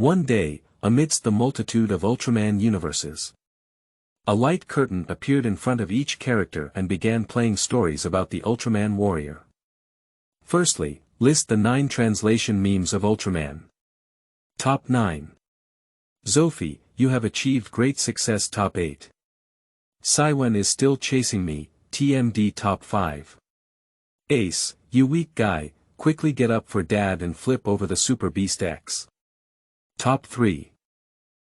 One day, amidst the multitude of Ultraman universes, a light curtain appeared in front of each character and began playing stories about the Ultraman warrior. Firstly, list the 9 translation memes of Ultraman. Top 9. Zofi, you have achieved great success. Top 8. Saiwen is still chasing me, TMD. Top 5. Ace, you weak guy, quickly get up for dad and flip over the Super Beast X. Top 3.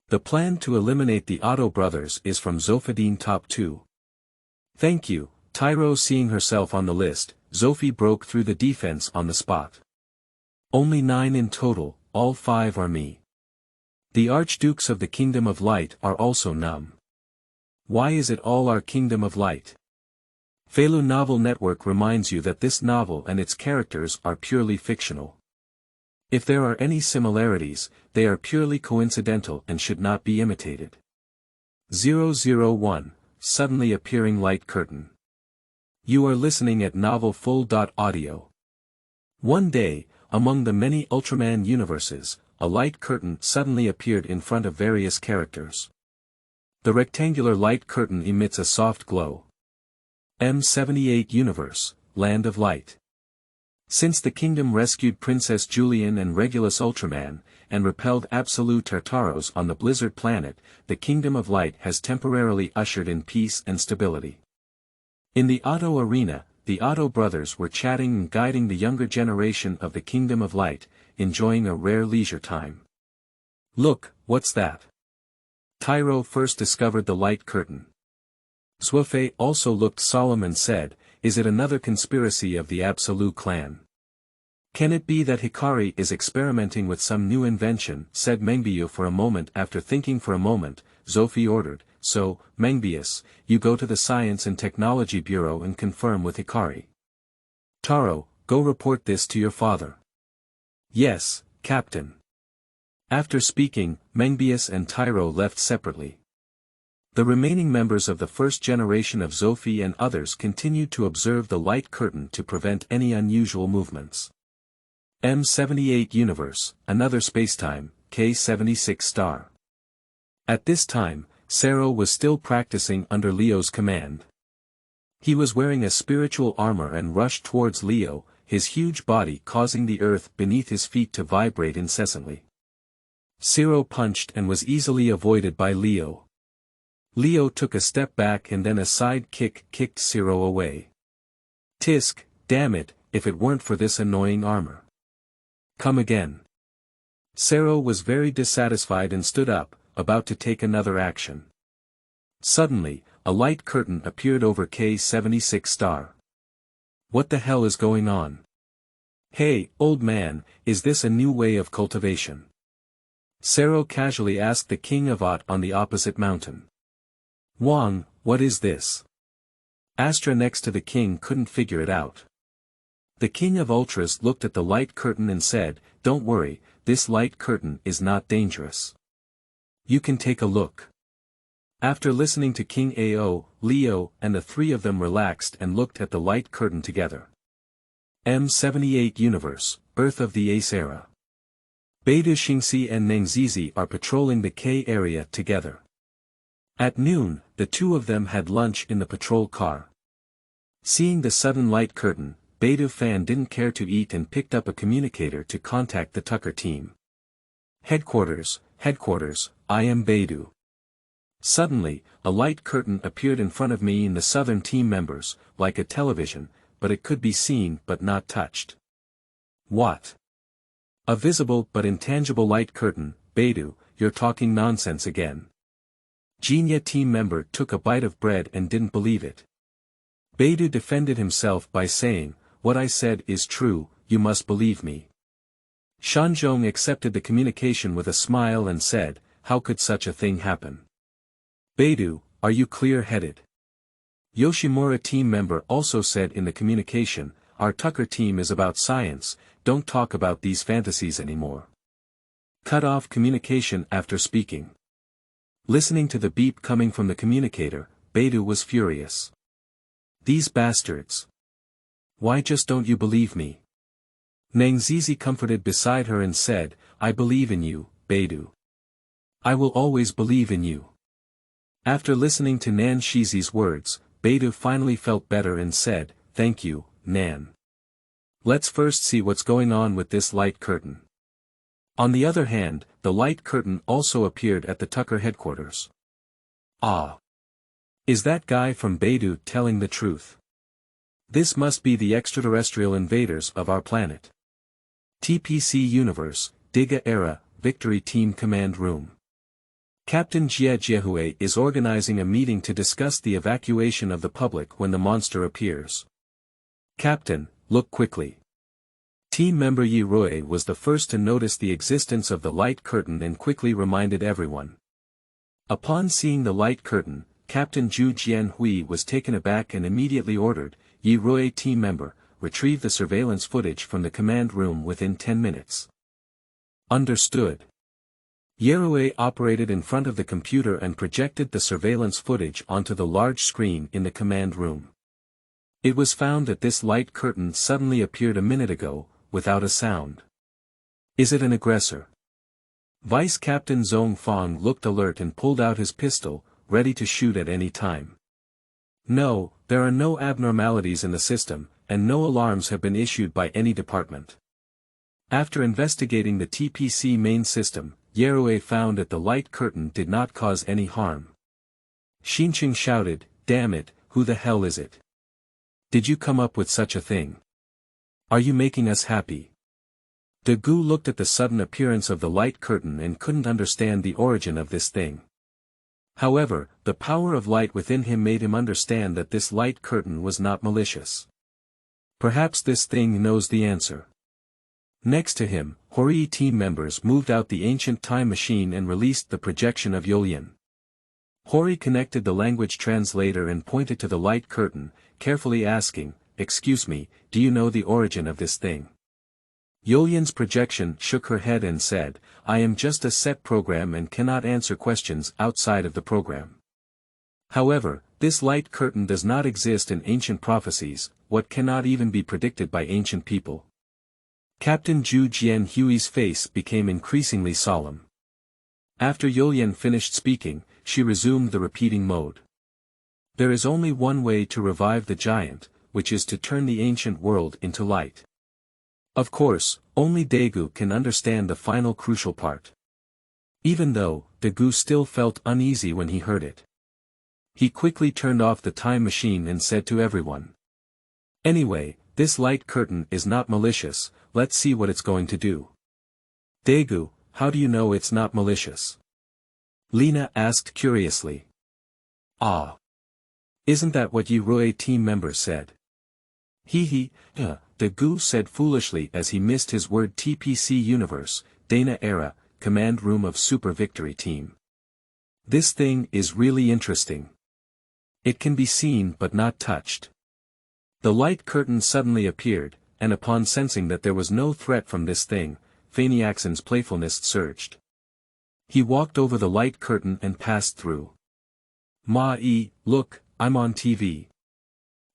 The plan to eliminate the Otto brothers is from ZofidineTop 2. Thank you, TyroSeeing herself on the list. Zofi broke through the defense on the spot. Only 9 in total, all 5 are me. The Archdukes of the Kingdom of Light are also numb. Why is it all our Kingdom of Light? Feilu Novel Network reminds you that this novel and its characters are purely fictional. If there are any similarities, they are purely coincidental and should not be imitated. 001, Suddenly Appearing Light Curtain. You are listening at novelfull.audio. One day, among the many Ultraman universes, a light curtain suddenly appeared in front of various characters. The rectangular light curtain emits a soft glow. M78 Universe, Land of Light. Since the kingdom rescued Princess Julian and Regulus Ultraman, and repelled absolute Tartaros on the Blizzard planet, the Kingdom of Light has temporarily ushered in peace and stability. In the Otto arena, the Otto brothers were chatting and guiding the younger generation of the Kingdom of Light, enjoying a rare leisure time. Look, what's that? Tyro first discovered the light curtain. Zofi also looked solemn and said, is it another conspiracy of the Absolute clan? Can it be that Hikari is experimenting with some new invention? Said Mengbiu for a moment. After thinking for a moment, Zofi ordered, so, Mengbius, you go to the Science and Technology Bureau and confirm with Hikari. Taro, go report this to your father. Yes, Captain. After speaking, Mengbius and Tyro left separately. The remaining members of the first generation of Zofi and others continued to observe the light curtain to prevent any unusual movements. M78 Universe, Another Spacetime, K76 Star. At this time, Sero was still practicing under Leo's command. He was wearing a spiritual armor and rushed towards Leo, his huge body causing the earth beneath his feet to vibrate incessantly. Sero punched and was easily avoided by Leo. Leo took a step back and then a side kick kicked Sero away. Tisk, damn it, if it weren't for this annoying armor. Come again. Sero was very dissatisfied and stood up, about to take another action. Suddenly, a light curtain appeared over K76 Star. What the hell is going on? Hey, old man, is this a new way of cultivation? Sero casually asked the king of Ott on the opposite mountain. Wang, what is this? Astra next to the king couldn't figure it out. The king of Ultras looked at the light curtain and said, don't worry, this light curtain is not dangerous. You can take a look. After listening to King Ao, Leo and the three of them relaxed and looked at the light curtain together. M78 Universe, Earth of the Ace Era. Beidou Xingxi and Nengzizi are patrolling the K area together. At noon, the two of them had lunch in the patrol car. Seeing the sudden light curtain, Beidou Fan didn't care to eat and picked up a communicator to contact the Tucker team. Headquarters, I am Beidou. Suddenly, a light curtain appeared in front of me and the southern team members, like a television, but it could be seen but not touched. What? A visible but intangible light curtain. Beidou, you're talking nonsense again. Jinya team member took a bite of bread and didn't believe it. Beidou defended himself by saying, what I said is true, you must believe me. Shanzhong accepted the communication with a smile and said, how could such a thing happen? Beidou, are you clear-headed? Yoshimura team member also said in the communication, our Tucker team is about science, don't talk about these fantasies anymore. Cut off communication after speaking. Listening to the beep coming from the communicator, Beidou was furious. These bastards. Why just don't you believe me? Nengzizi comforted beside her and said, I believe in you, Beidou. I will always believe in you. After listening to Nan Shizi's words, Beidou finally felt better and said, "Thank you, Nan. Let's first see what's going on with this light curtain." On the other hand, the light curtain also appeared at the Tucker headquarters. Ah! Is that guy from Beidou telling the truth? This must be the extraterrestrial invaders of our planet. TPC Universe, Diga Era, Victory Team Command Room. Captain Jie Jiehue is organizing a meeting to discuss the evacuation of the public when the monster appears. Captain, look quickly. Team member Yi Rui was the first to notice the existence of the light curtain and quickly reminded everyone. Upon seeing the light curtain, Captain Zhu Jianhui was taken aback and immediately ordered, "Yi Rui team member, retrieve the surveillance footage from the command room within 10 minutes. Understood. Yerue operated in front of the computer and projected the surveillance footage onto the large screen in the command room. It was found that this light curtain suddenly appeared a minute ago, without a sound. Is it an aggressor? Vice Captain Zhong Fong looked alert and pulled out his pistol, ready to shoot at any time. No, there are no abnormalities in the system, and no alarms have been issued by any department. After investigating the TPC main system, Yerue found that the light curtain did not cause any harm. Xinqing shouted, "Damn it, who the hell is it? Did you come up with such a thing? Are you making us happy?" De Gu looked at the sudden appearance of the light curtain and couldn't understand the origin of this thing. However, the power of light within him made him understand that this light curtain was not malicious. Perhaps this thing knows the answer. Next to him, Hori team members moved out the ancient time machine and released the projection of Julian. Hori connected the language translator and pointed to the light curtain, carefully asking, "Excuse me, do you know the origin of this thing?" Julian's projection shook her head and said, "I am just a set program and cannot answer questions outside of the program. However, this light curtain does not exist in ancient prophecies, what cannot even be predicted by ancient people." Captain Zhu Jianhui's face became increasingly solemn. After Julian finished speaking, she resumed the repeating mode. "There is only one way to revive the giant, which is to turn the ancient world into light. Of course, only Daegu can understand the final crucial part." Even though, Daegu still felt uneasy when he heard it. He quickly turned off the time machine and said to everyone, "Anyway, this light curtain is not malicious, let's see what it's going to do." "Daegu, how do you know it's not malicious?" Lena asked curiously. "Ah. Isn't that what Yi Rui team members said?" Daegu said foolishly as he missed his word. TPC Universe, Dana Era, Command Room of Super Victory Team. This thing is really interesting. It can be seen but not touched. The light curtain suddenly appeared, and upon sensing that there was no threat from this thing, Faniaxon's playfulness surged. He walked over the light curtain and passed through. "Ma-e, look, I'm on TV."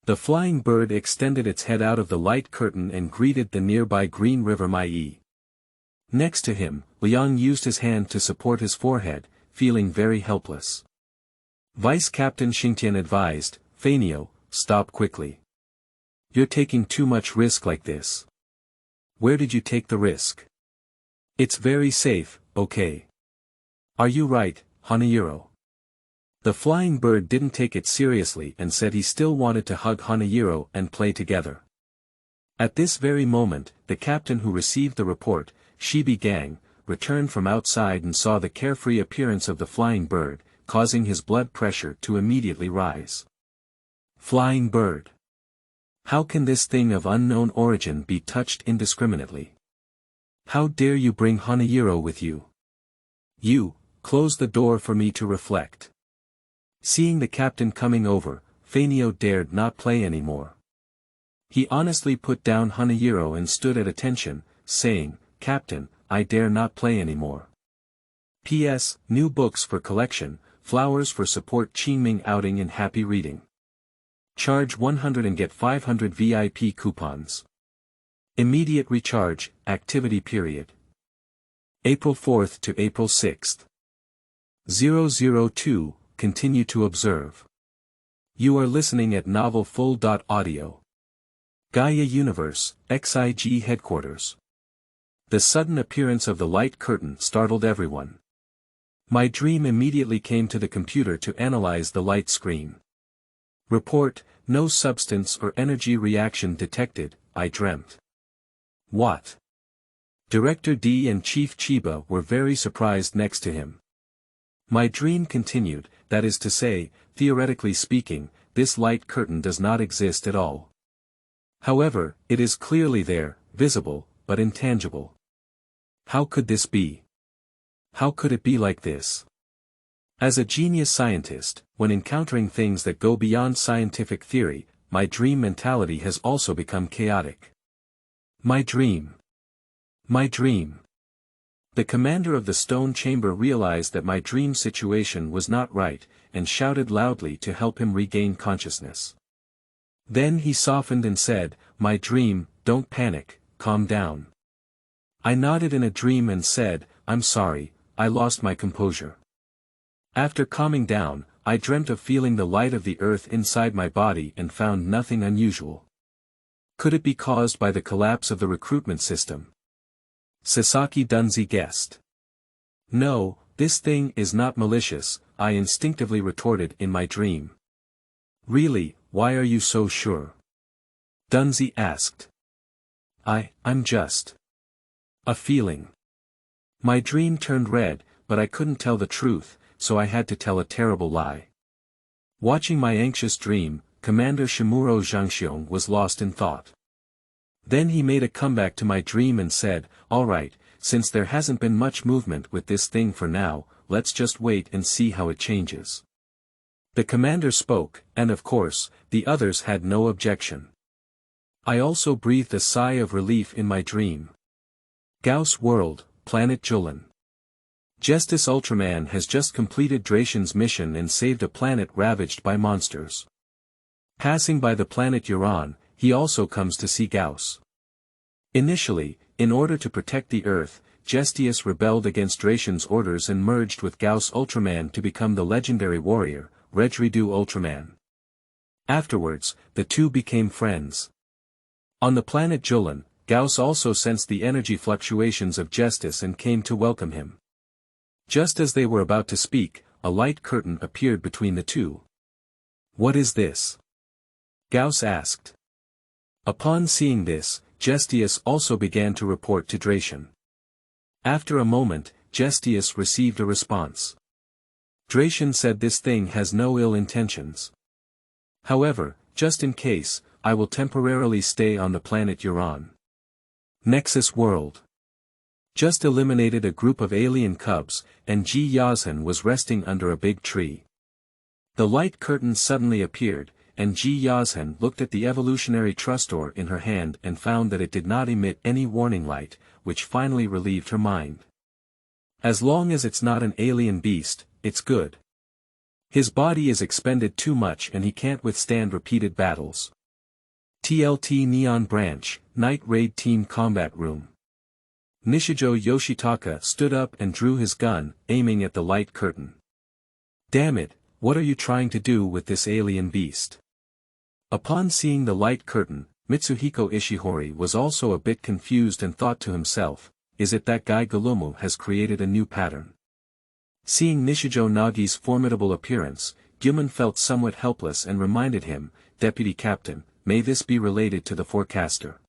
The flying bird extended its head out of the light curtain and greeted the nearby Green River Mai. Next to him, Liang used his hand to support his forehead, feeling very helpless. Vice Captain Xingtian advised, "Fanio, stop quickly. You're taking too much risk like this." "Where did you take the risk? It's very safe, okay? Are you right, Hanayiro?" The flying bird didn't take it seriously and said he still wanted to hug Hanayiro and play together. At this very moment, the captain who received the report, Shibi Gang, returned from outside and saw the carefree appearance of the flying bird, causing his blood pressure to immediately rise. Flying bird. How can this thing of unknown origin be touched indiscriminately? How dare you bring Hanayiro with you? You, close the door for me to reflect. Seeing the captain coming over, Fanio dared not play anymore. He honestly put down Hanayiro and stood at attention, saying, "Captain, I dare not play anymore. P.S. New books for collection, flowers for support Qingming outing and happy reading. Charge 100 and get 500 VIP coupons. Immediate recharge, activity period." April 4th to April 6th. 002, continue to observe. You are listening at novelfull.audio. Gaia Universe, XIG Headquarters. The sudden appearance of the light curtain startled everyone. My dream immediately came to the computer to analyze the light screen. Report, no substance or energy reaction detected, I dreamt. What? Director D and Chief Chiba were very surprised next to him. My dream continued, that is to say, theoretically speaking, this light curtain does not exist at all. However, it is clearly there, visible, but intangible. How could this be? How could it be like this? As a genius scientist, when encountering things that go beyond scientific theory, my dream mentality has also become chaotic. My dream. My dream. The commander of the stone chamber realized that my dream situation was not right, and shouted loudly to help him regain consciousness. Then he softened and said, "My dream, don't panic, calm down." I nodded in a dream and said, "I'm sorry, I lost my composure." After calming down, I dreamt of feeling the light of the earth inside my body and found nothing unusual. Could it be caused by the collapse of the recruitment system? Sasaki Dunzi guessed. No, this thing is not malicious, I instinctively retorted in my dream. Really, why are you so sure? Dunzi asked. I'm just a feeling. My dream turned red, but I couldn't tell the truth, so I had to tell a terrible lie. Watching my anxious dream, Commander Shimuro Zhangxiong was lost in thought. Then he made a comeback to my dream and said, "All right, since there hasn't been much movement with this thing for now, let's just wait and see how it changes." The commander spoke, and of course, the others had no objection. I also breathed a sigh of relief in my dream. Gauss World, Planet Julian. Jestis Ultraman has just completed Dracian's mission and saved a planet ravaged by monsters. Passing by the planet Uran, he also comes to see Gauss. Initially, in order to protect the Earth, Jestis rebelled against Dracian's orders and merged with Gauss Ultraman to become the legendary warrior, Ultraman. Afterwards, the two became friends. On the planet Julian, Gauss also sensed the energy fluctuations of Jestis and came to welcome him. Just as they were about to speak, a light curtain appeared between the two. "What is this?" Gauss asked. Upon seeing this, Jestis also began to report to Dracian. After a moment, Jestis received a response. Dracian said this thing has no ill intentions. However, just in case, I will temporarily stay on the planet Uran. Nexus World. Just eliminated a group of alien cubs, and Ji Yazhan was resting under a big tree. The light curtain suddenly appeared, and Ji Yazhan looked at the evolutionary trustor in her hand and found that it did not emit any warning light, which finally relieved her mind. As long as it's not an alien beast, it's good. His body is expended too much and he can't withstand repeated battles. TLT Neon Branch, Night Raid Team Combat Room. Nishijo Yoshitaka stood up and drew his gun, aiming at the light curtain. "Damn it, what are you trying to do with this alien beast?" Upon seeing the light curtain, Mitsuhiko Ishihori was also a bit confused and thought to himself, "Is it that guy Gulumu has created a new pattern?" Seeing Nishijo Nagi's formidable appearance, Gyuman felt somewhat helpless and reminded him, "Deputy Captain, may this be related to the forecaster?"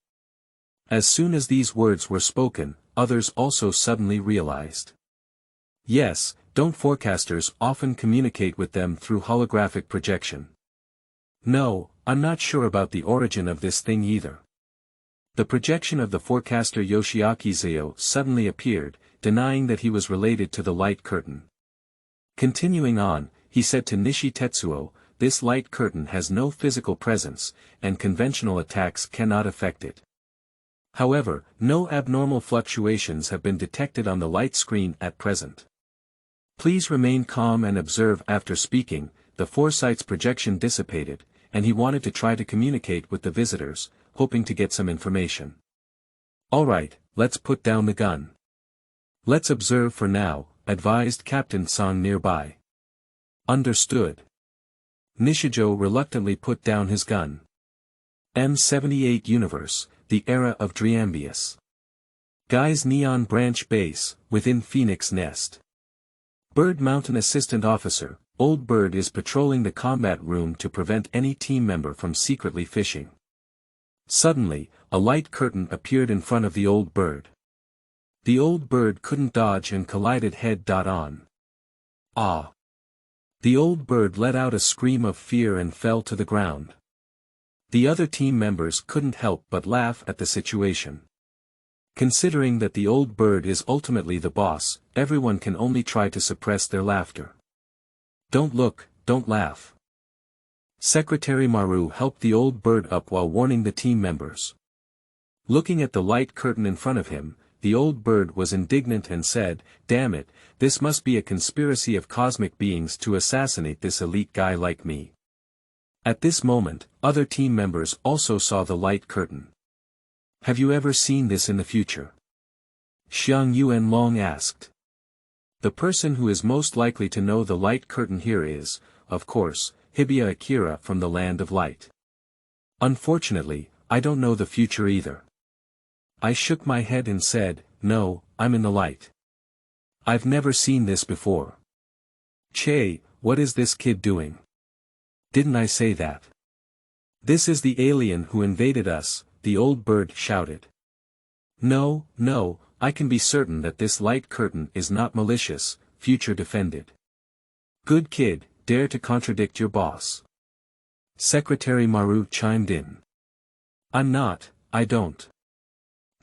As soon as these words were spoken, others also suddenly realized. Yes, don't forecasters often communicate with them through holographic projection? No, I'm not sure about the origin of this thing either. The projection of the forecaster Yoshiaki Zeo suddenly appeared, denying that he was related to the light curtain. Continuing on, he said to Nishi Tetsuo, "This light curtain has no physical presence, and conventional attacks cannot affect it. However, no abnormal fluctuations have been detected on the light screen at present. Please remain calm and observe." After speaking, the foresight's projection dissipated, and he wanted to try to communicate with the visitors, hoping to get some information. "Alright, let's put down the gun." Let's observe for now, advised Captain Song nearby. Understood. Nishijo reluctantly put down his gun. M78 Universe, the era of Dreambius. Guy's Neon Branch Base, within Phoenix Nest. Bird Mountain Assistant Officer, Old Bird is patrolling the combat room to prevent any team member from secretly fishing. Suddenly, a light curtain appeared in front of the Old Bird. The Old Bird couldn't dodge and collided head-on. Ah! The Old Bird let out a scream of fear and fell to the ground. The other team members couldn't help but laugh at the situation. Considering that the Old Bird is ultimately the boss, everyone can only try to suppress their laughter. Don't look, don't laugh. Secretary Maru helped the Old Bird up while warning the team members. Looking at the light curtain in front of him, the Old Bird was indignant and said, "Damn it, this must be a conspiracy of cosmic beings to assassinate this elite guy like me." At this moment, other team members also saw the light curtain. Have you ever seen this in the future? Xiang Yuan Long asked. The person who is most likely to know the light curtain here is, of course, Hibiya Akira from the Land of Light. Unfortunately, I don't know the future either. I shook my head and said, "No, I'm in the light. I've never seen this before." Che, what is this kid doing? Didn't I say that? This is the alien who invaded us, the Old Bird shouted. No, no, I can be certain that this light curtain is not malicious, Future defended. Good kid, dare to contradict your boss. Secretary Maru chimed in. I'm not, I don't.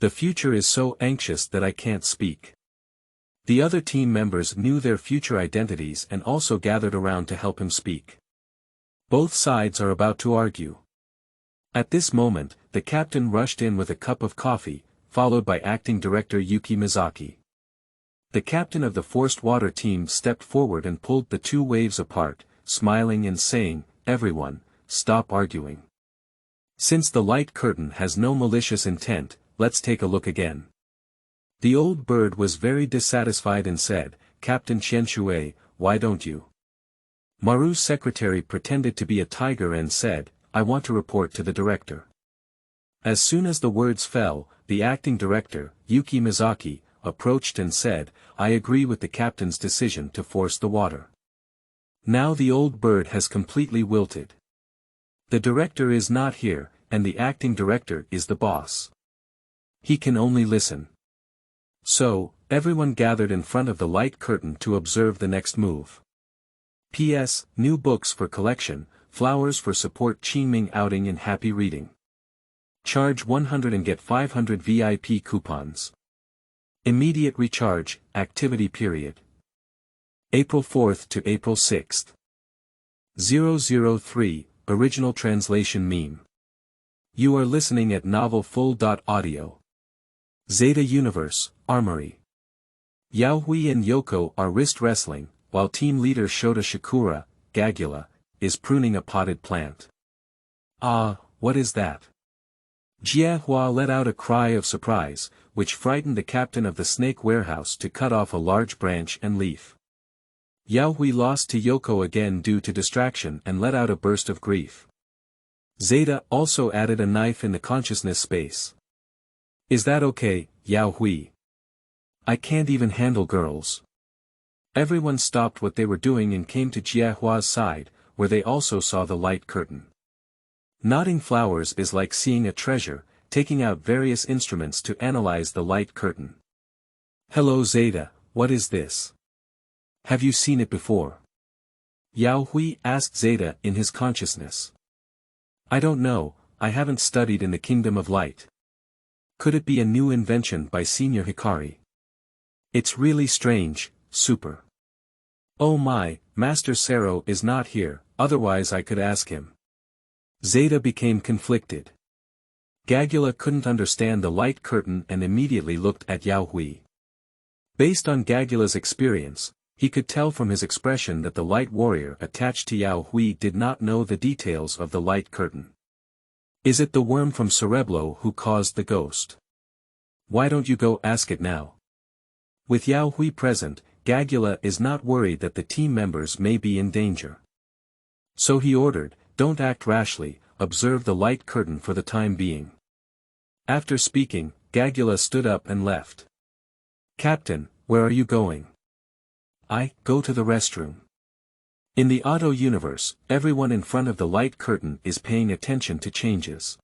The Future is so anxious that I can't speak. The other team members knew their future identities and also gathered around to help him speak. Both sides are about to argue. At this moment, the captain rushed in with a cup of coffee, followed by acting director Yuki Mizaki. The captain of the forced water team stepped forward and pulled the two waves apart, smiling and saying, "Everyone, stop arguing. Since the light curtain has no malicious intent, let's take a look again." The Old Bird was very dissatisfied and said, "Captain Qianshui, why don't you?" Maru's secretary pretended to be a tiger and said, "I want to report to the director." As soon as the words fell, the acting director, Yuki Mizaki, approached and said, "I agree with the captain's decision to force the water. Now the Old Bird has completely wilted. The director is not here, and the acting director is the boss. He can only listen." So, everyone gathered in front of the light curtain to observe the next move. P.S. New books for collection, flowers for support Qingming outing and happy reading. Charge 100 and get 500 VIP coupons. Immediate recharge, activity period. April 4th to April 6th. 003, original translation meme. You are listening at novelfull.audio. Zeta Universe, Armory. Yaohui and Yoko are wrist wrestling, while team leader Shota Shikura, Gagula, is pruning a potted plant. Ah, what is that? Jiahua let out a cry of surprise, which frightened the captain of the snake warehouse to cut off a large branch and leaf. Yaohui lost to Yoko again due to distraction and let out a burst of grief. Zeta also added a knife in the consciousness space. Is that okay, Yaohui? I can't even handle girls. Everyone stopped what they were doing and came to Jiahua's side, where they also saw the light curtain. Nodding flowers is like seeing a treasure, taking out various instruments to analyze the light curtain. Hello Zeta, what is this? Have you seen it before? Yaohui asked Zeta in his consciousness. I don't know, I haven't studied in the Kingdom of Light. Could it be a new invention by Senior Hikari? It's really strange, super. Oh my, Master Sero is not here, otherwise I could ask him. Zeta became conflicted. Gagula couldn't understand the light curtain and immediately looked at Yaohui. Based on Gagula's experience, he could tell from his expression that the light warrior attached to Yaohui did not know the details of the light curtain. Is it the worm from Cereblo who caused the ghost? Why don't you go ask it now? With Yao Hui present, Gagula is not worried that the team members may be in danger. So he ordered, "Don't act rashly, observe the light curtain for the time being." After speaking, Gagula stood up and left. "Captain, where are you going?" "I go to the restroom." In the Otto universe, everyone in front of the light curtain is paying attention to changes.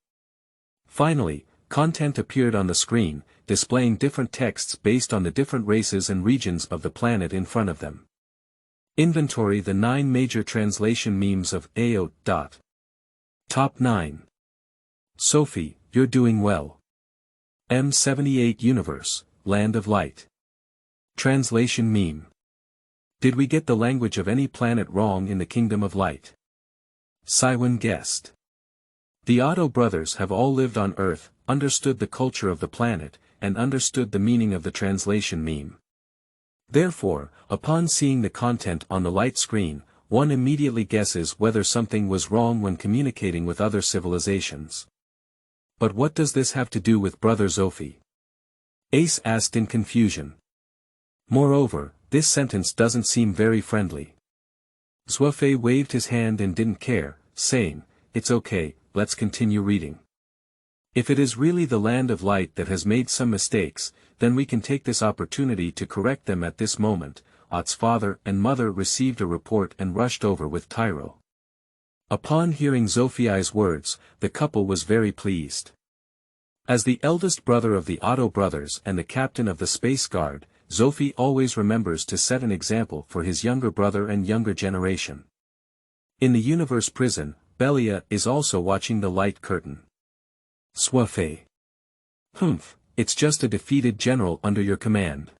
Finally, content appeared on the screen, displaying different texts based on the different races and regions of the planet in front of them. Inventory: the 9 major translation memes of AO. Top 9. Zofi, you're doing well. M78 Universe, Land of Light. Translation meme. Did we get the language of any planet wrong in the Kingdom of Light? Saiwen guessed. The Otto brothers have all lived on Earth, understood the culture of the planet, and understood the meaning of the translation meme. Therefore, upon seeing the content on the light screen, one immediately guesses whether something was wrong when communicating with other civilizations. But what does this have to do with Brother Zofi? Ace asked in confusion. Moreover, this sentence doesn't seem very friendly. Zofi waved his hand and didn't care, saying, "It's okay, let's continue reading. If it is really the Land of Light that has made some mistakes, then we can take this opportunity to correct them at this moment." Ott's father and mother received a report and rushed over with Tyro. Upon hearing Zofi's words, the couple was very pleased. As the eldest brother of the Otto brothers and the captain of the Space Guard, Zofi always remembers to set an example for his younger brother and younger generation. In the universe prison, Belia is also watching the light curtain. Zofi. "Humph, it's just a defeated general under your command.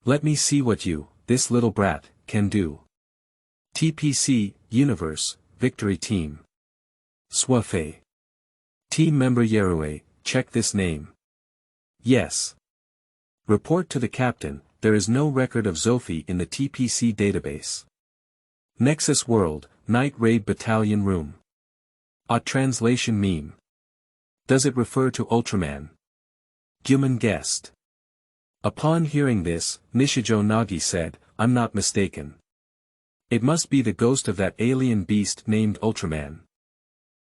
Let me see what you, this little brat, can do." TPC, Universe, Victory Team. Zofi. Team member Yerue, check this name. Yes. Report to the captain, there is no record of Zofi in the TPC database. Nexus World, Night Raid Battalion Room. A translation meme. Does it refer to Ultraman? Human guessed. Upon hearing this, Nishijo Nagi said, "I'm not mistaken. It must be the ghost of that alien beast named Ultraman."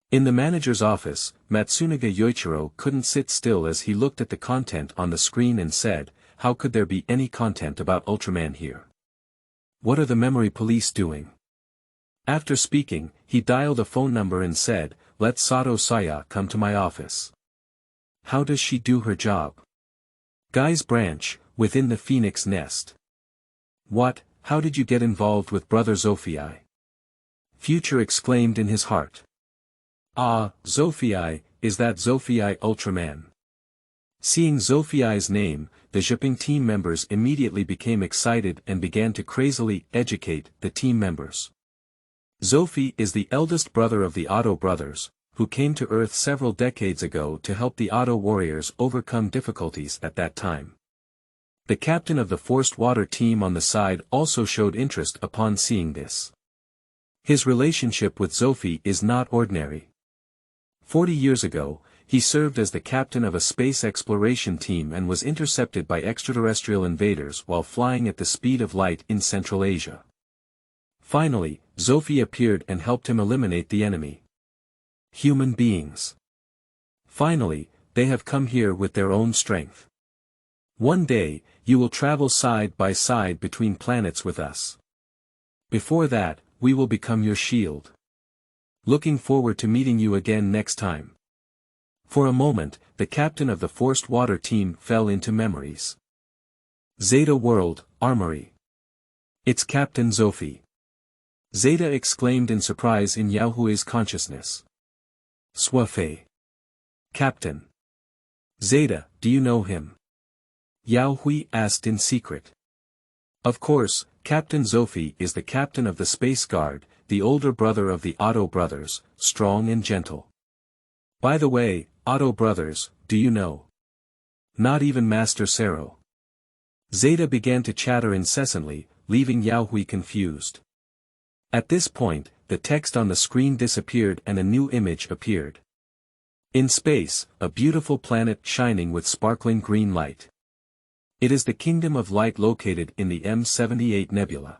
In the manager's office, Matsunaga Yoichiro couldn't sit still as he looked at the content on the screen and said, "How could there be any content about Ultraman here? What are the memory police doing?" After speaking, he dialed a phone number and said, "Let Sato Saya come to my office." How does she do her job? Guy's branch, within the Phoenix Nest. What, how did you get involved with Brother Zofi? Future exclaimed in his heart. Ah, Zofi, is that Zofi Ultraman? Seeing Zofi's name, the Zhipping team members immediately became excited and began to crazily educate the team members. Zofi is the eldest brother of the Otto brothers, who came to Earth several decades ago to help the Otto warriors overcome difficulties at that time. The captain of the Forced Water team on the side also showed interest upon seeing this. His relationship with Zofi is not ordinary. 40 years ago, he served as the captain of a space exploration team and was intercepted by extraterrestrial invaders while flying at the speed of light in Central Asia. Finally, Zofi appeared and helped him eliminate the enemy. Human beings. Finally, they have come here with their own strength. One day, you will travel side by side between planets with us. Before that, we will become your shield. Looking forward to meeting you again next time. For a moment, the captain of the Forced Water team fell into memories. Zeta World, Armory. It's Captain Zofi. Zeta exclaimed in surprise in Yaohui's consciousness. Zofi. Captain. Zeta, do you know him? Yaohui asked in secret. Of course, Captain Zofi is the captain of the Space Guard, the older brother of the Otto brothers, strong and gentle. By the way, Otto brothers, do you know? Not even Master Sero. Zeta began to chatter incessantly, leaving Yaohui confused. At this point, the text on the screen disappeared and a new image appeared. In space, a beautiful planet shining with sparkling green light. It is the Kingdom of Light located in the M78 Nebula.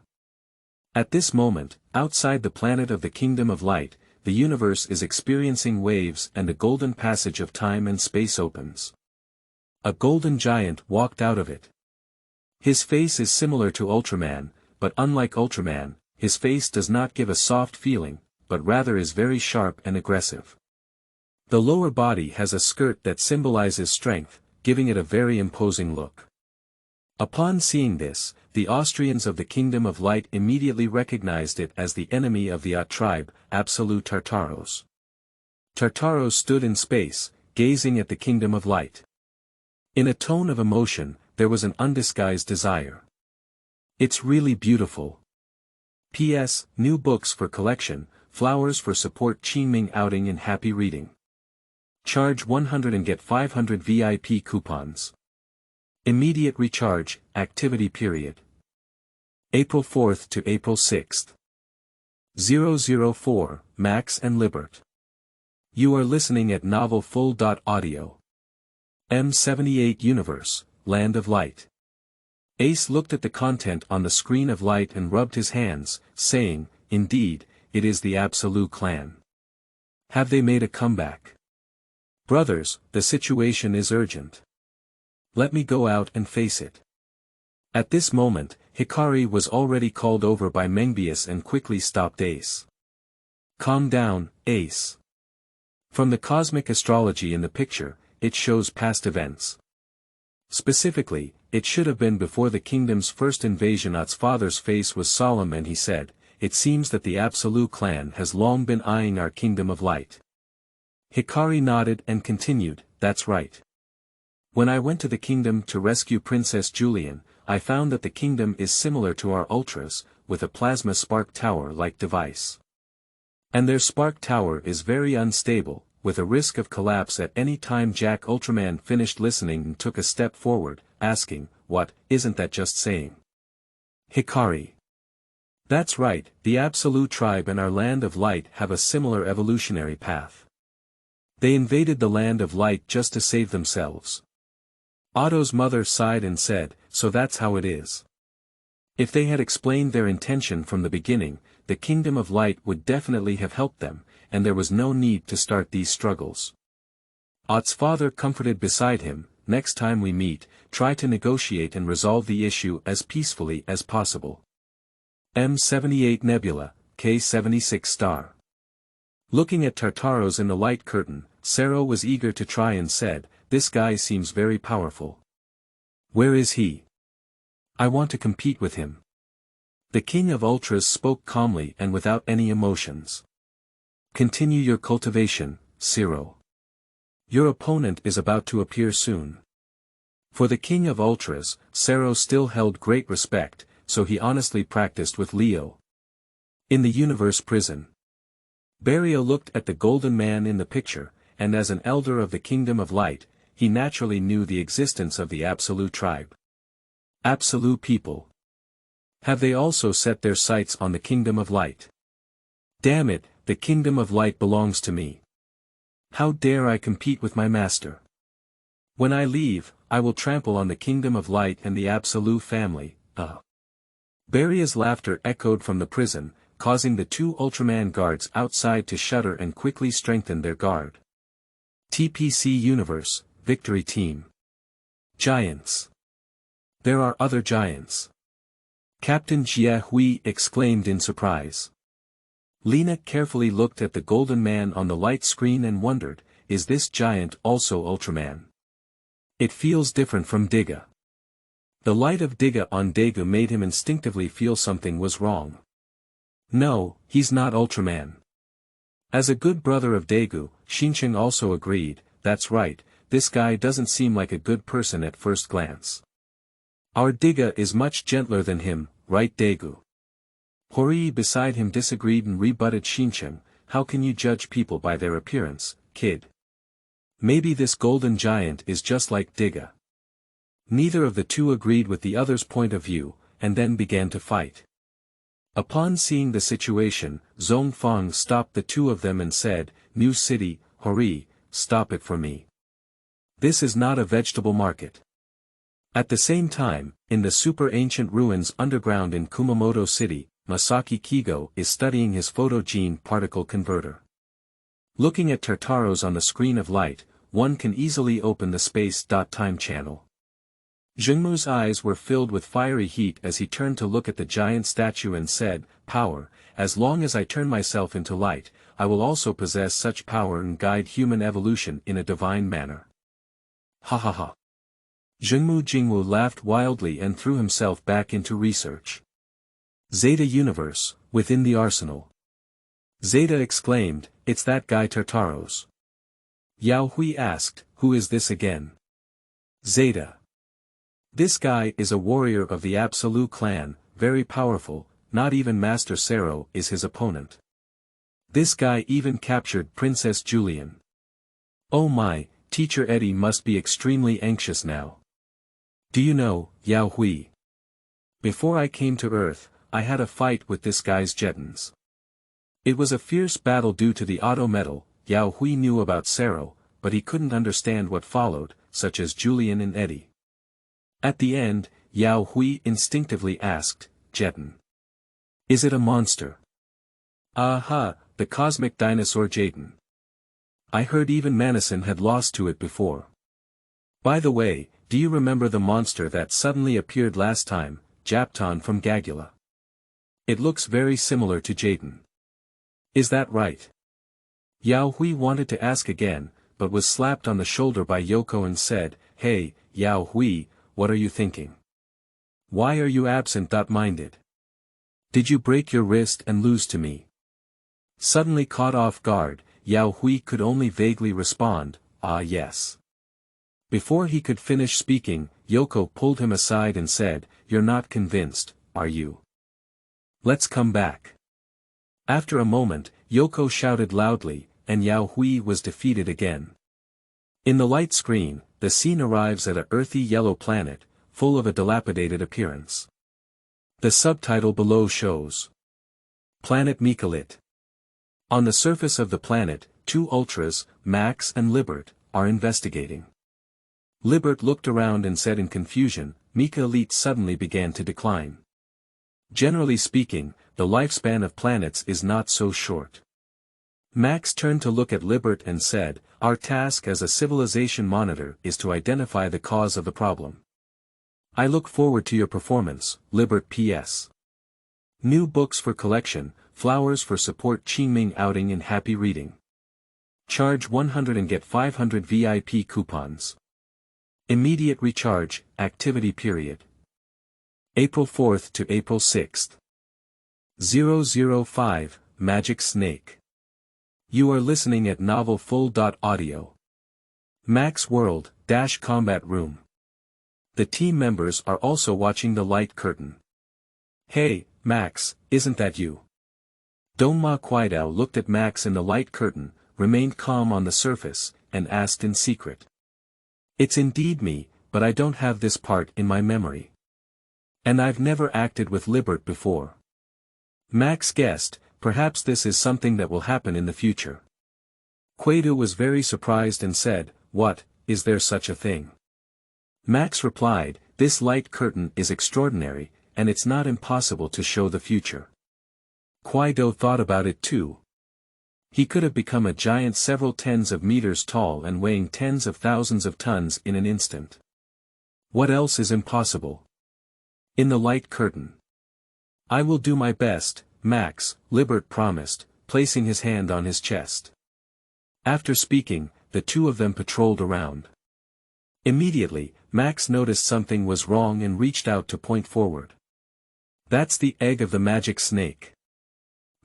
At this moment, outside the planet of the Kingdom of Light, the universe is experiencing waves and a golden passage of time and space opens. A golden giant walked out of it. His face is similar to Ultraman, but unlike Ultraman, his face does not give a soft feeling, but rather is very sharp and aggressive. The lower body has a skirt that symbolizes strength, giving it a very imposing look. Upon seeing this, the Austrians of the Kingdom of Light immediately recognized it as the enemy of the Ott tribe, Absolute Tartaros. Tartaros stood in space, gazing at the Kingdom of Light. In a tone of emotion, there was an undisguised desire. It's really beautiful. P.S. New books for collection, flowers for support Qingming outing in happy reading. Charge 100 and get 500 VIP coupons. Immediate recharge, activity period. April 4th to April 6th. 004, Max and Libert. You are listening at novelfull.audio. M78 Universe, Land of Light. Ace looked at the content on the screen of light and rubbed his hands, saying, indeed, it is the Absolute clan. Have they made a comeback? Brothers, the situation is urgent. Let me go out and face it. At this moment, Hikari was already called over by Mengbius and quickly stopped Ace. Calm down, Ace. From the cosmic astrology in the picture, it shows past events. Specifically, it should have been before the kingdom's first invasion. Ott's father's face was solemn and he said, it seems that the Absolute clan has long been eyeing our Kingdom of Light. Hikari nodded and continued, that's right. When I went to the kingdom to rescue Princess Julian, I found that the kingdom is similar to our Ultras, with a plasma spark tower-like device. And their spark tower is very unstable, with a risk of collapse at any time. Jack Ultraman finished listening and took a step forward, asking, what, isn't that just saying? Hikari. That's right, the Absolute tribe and our Land of Light have a similar evolutionary path. They invaded the Land of Light just to save themselves. Otto's mother sighed and said, so that's how it is. If they had explained their intention from the beginning, the Kingdom of Light would definitely have helped them, and there was no need to start these struggles. Ott's father comforted beside him, next time we meet, try to negotiate and resolve the issue as peacefully as possible. M78 Nebula, K76 star. Looking at Tartaros in the light curtain, Sero was eager to try and said, this guy seems very powerful. Where is he? I want to compete with him. The King of Ultras spoke calmly and without any emotions. Continue your cultivation, Sero. Your opponent is about to appear soon. For the King of Ultras, Sero still held great respect, so he honestly practiced with Leo. In the universe prison. Barrio looked at the golden man in the picture, and as an elder of the Kingdom of Light, he naturally knew the existence of the Absolute tribe. Absolute people. Have they also set their sights on the Kingdom of Light? Damn it, the Kingdom of Light belongs to me. How dare I compete with my master? When I leave, I will trample on the Kingdom of Light and the Absolute family, Barria's laughter echoed from the prison, causing the two Ultraman guards outside to shudder and quickly strengthen their guard. TPC Universe, Victory Team. Giants. There are other giants. Captain Jie Hui exclaimed in surprise. Lena carefully looked at the golden man on the light screen and wondered, is this giant also Ultraman? It feels different from Diga. The light of Diga on Daegu made him instinctively feel something was wrong. No, he's not Ultraman. As a good brother of Daegu, Xincheng also agreed, that's right, this guy doesn't seem like a good person at first glance. Our Diga is much gentler than him, right Daegu? Horii beside him disagreed and rebutted Xincheng, how can you judge people by their appearance, kid? Maybe this golden giant is just like Diga. Neither of the two agreed with the other's point of view, and then began to fight. Upon seeing the situation, Zhongfang stopped the two of them and said, New City, Horii, stop it for me. This is not a vegetable market. At the same time, in the super-ancient ruins underground in Kumamoto City, Masaki Kigo is studying his photogene particle converter. Looking at Tartaros on the screen of light, one can easily open the space.time channel. Jungmu's eyes were filled with fiery heat as he turned to look at the giant statue and said, "Power, as long as I turn myself into light, I will also possess such power and guide human evolution in a divine manner." Ha ha ha. Jingwu laughed wildly and threw himself back into research. Zeta Universe, within the arsenal. Zeta exclaimed, "It's that guy Tartaros." Yao Hui asked, "Who is this again?" Zeta. "This guy is a warrior of the Absolute clan, very powerful, not even Master Sero is his opponent. This guy even captured Princess Julian. Oh my, Teacher Eddie must be extremely anxious now. Do you know, Yao Hui? Before I came to Earth, I had a fight with this guy's Jettons. It was a fierce battle due to the Otto metal. Yao Hui knew about Sero, but he couldn't understand what followed, such as Julian and Eddie. At the end, Yao Hui instinctively asked, "Jetton. Is it a monster?" "Aha, the cosmic dinosaur Jaden. I heard even Manison had lost to it before. By the way, do you remember the monster that suddenly appeared last time, Japton from Gagula? It looks very similar to Jaden. Is that right?" Yao Hui wanted to ask again, but was slapped on the shoulder by Yoko and said, "Hey, Yao Hui, what are you thinking? Why are you absent-minded? Did you break your wrist and lose to me?" Suddenly caught off guard, Yao Hui could only vaguely respond, "Ah yes." Before he could finish speaking, Yoko pulled him aside and said, "You're not convinced, are you? Let's come back." After a moment, Yoko shouted loudly, and Yao Hui was defeated again. In the light screen, the scene arrives at a earthy yellow planet, full of a dilapidated appearance. The subtitle below shows Planet Mikalit. On the surface of the planet, two Ultras, Max and Libert, are investigating. Libert looked around and said in confusion, "Mikalit suddenly began to decline. Generally speaking, the lifespan of planets is not so short." Max turned to look at Libert and said, "Our task as a civilization monitor is to identify the cause of the problem. I look forward to your performance, Libert. P.S. New books for collection, flowers for support Qingming outing and happy reading. Charge 100 and get 500 VIP coupons. Immediate recharge, activity period. April 4th to April 6th. 005, Magic Snake. You are listening at novelfull.audio. Max World, Combat Room. The team members are also watching the light curtain. "Hey, Max, isn't that you?" Donma Kwaidao looked at Max in the light curtain, remained calm on the surface, and asked in secret. "It's indeed me, but I don't have this part in my memory. And I've never acted with Libert before." Max guessed, perhaps this is something that will happen in the future. Kwaidu was very surprised and said, "What, is there such a thing?" Max replied, "This light curtain is extraordinary, and it's not impossible to show the future." Kwaido thought about it too. He could have become a giant several tens of meters tall and weighing tens of thousands of tons in an instant. What else is impossible? In the light curtain. "I will do my best, Max," Libert promised, placing his hand on his chest. After speaking, the two of them patrolled around. Immediately, Max noticed something was wrong and reached out to point forward. "That's the egg of the magic snake."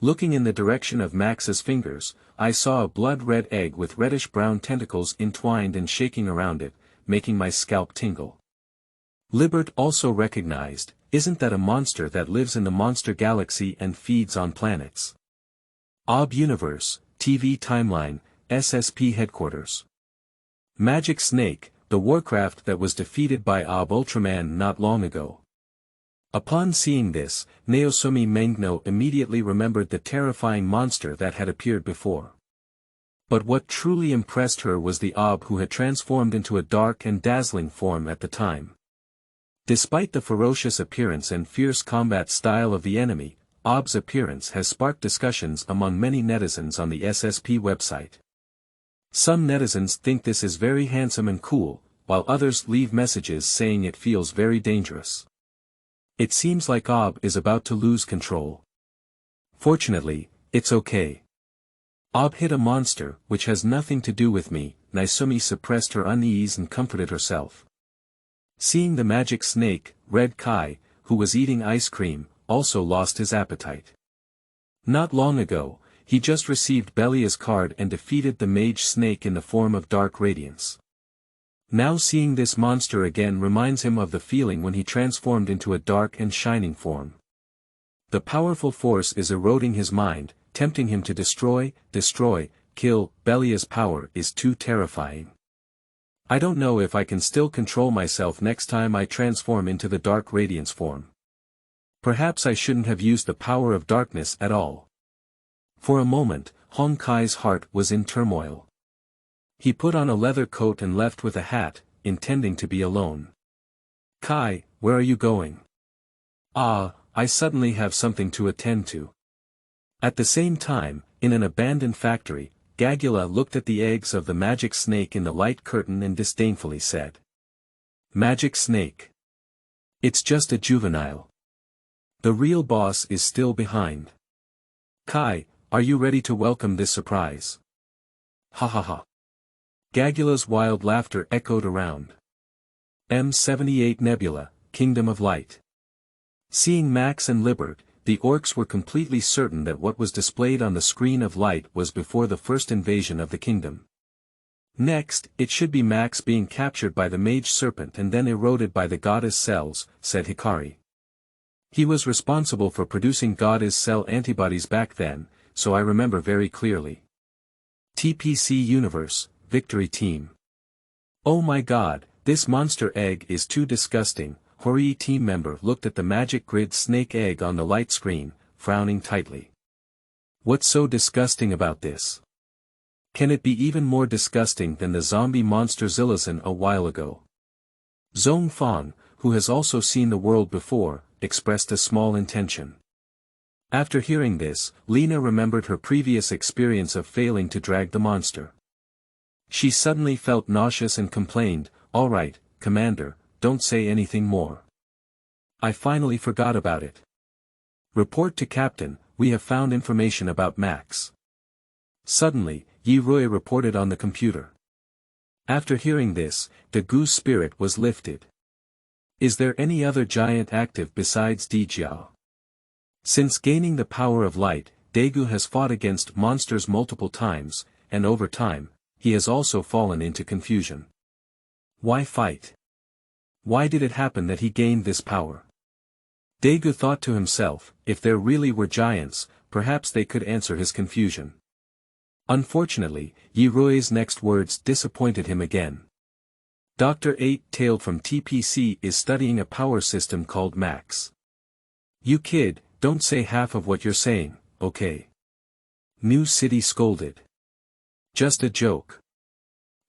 Looking in the direction of Max's fingers, I saw a blood-red egg with reddish-brown tentacles entwined and shaking around it, making my scalp tingle. Libert also recognized, "Isn't that a monster that lives in the monster galaxy and feeds on planets?" Ob Universe, TV Timeline, SSP Headquarters. Magic Snake, the warcraft that was defeated by Ob Ultraman not long ago. Upon seeing this, Naosumi Mengno immediately remembered the terrifying monster that had appeared before. But what truly impressed her was the Ob who had transformed into a dark and dazzling form at the time. Despite the ferocious appearance and fierce combat style of the enemy, Ob's appearance has sparked discussions among many netizens on the SSP website. Some netizens think this is very handsome and cool, while others leave messages saying it feels very dangerous. It seems like Ob is about to lose control. Fortunately, it's okay. Ob hit a monster, which has nothing to do with me. Naisumi suppressed her unease and comforted herself. Seeing the magic snake, Red Kai, who was eating ice cream, also lost his appetite. Not long ago, he just received Belia's card and defeated the mage snake in the form of dark radiance. Now seeing this monster again reminds him of the feeling when he transformed into a dark and shining form. The powerful force is eroding his mind, tempting him to destroy, kill. Belia's power is too terrifying. I don't know if I can still control myself next time I transform into the dark radiance form. Perhaps I shouldn't have used the power of darkness at all. For a moment, Hong Kai's heart was in turmoil. He put on a leather coat and left with a hat, intending to be alone. Kai, where are you going? I suddenly have something to attend to. At the same time, in an abandoned factory, Gagula looked at the eggs of the magic snake in the light curtain and disdainfully said. Magic snake. It's just a juvenile. The real boss is still behind. Kai, are you ready to welcome this surprise? Ha ha ha. Gagula's wild laughter echoed around. M78 Nebula, Kingdom of Light. Seeing Max and Libert, the orcs were completely certain that what was displayed on the screen of light was before the first invasion of the kingdom. Next, it should be Max being captured by the mage serpent and then eroded by the goddess cells, said Hikari. He was responsible for producing goddess cell antibodies back then, so I remember very clearly. TPC Universe, Victory Team. Oh my god, this monster egg is too disgusting. Hori team member looked at the magic grid snake egg on the light screen, frowning tightly. What's so disgusting about this? Can it be even more disgusting than the zombie monster Zillison a while ago? Zhong Fang, who has also seen the world before, expressed a small intention. After hearing this, Lena remembered her previous experience of failing to drag the monster. She suddenly felt nauseous and complained, "All right, Commander, don't say anything more. I finally forgot about it. Report to Captain, we have found information about Max." Suddenly, Yi Rui reported on the computer. After hearing this, the goose spirit was lifted. Is there any other giant active besides Dijiao? Since gaining the power of light, Daegu has fought against monsters multiple times, and over time, he has also fallen into confusion. Why fight? Why did it happen that he gained this power? Daegu thought to himself, if there really were giants, perhaps they could answer his confusion. Unfortunately, Yi Rui's next words disappointed him again. Dr. 8-tailed from TPC is studying a power system called Max. You kid, don't say half of what you're saying, okay? New City scolded. Just a joke.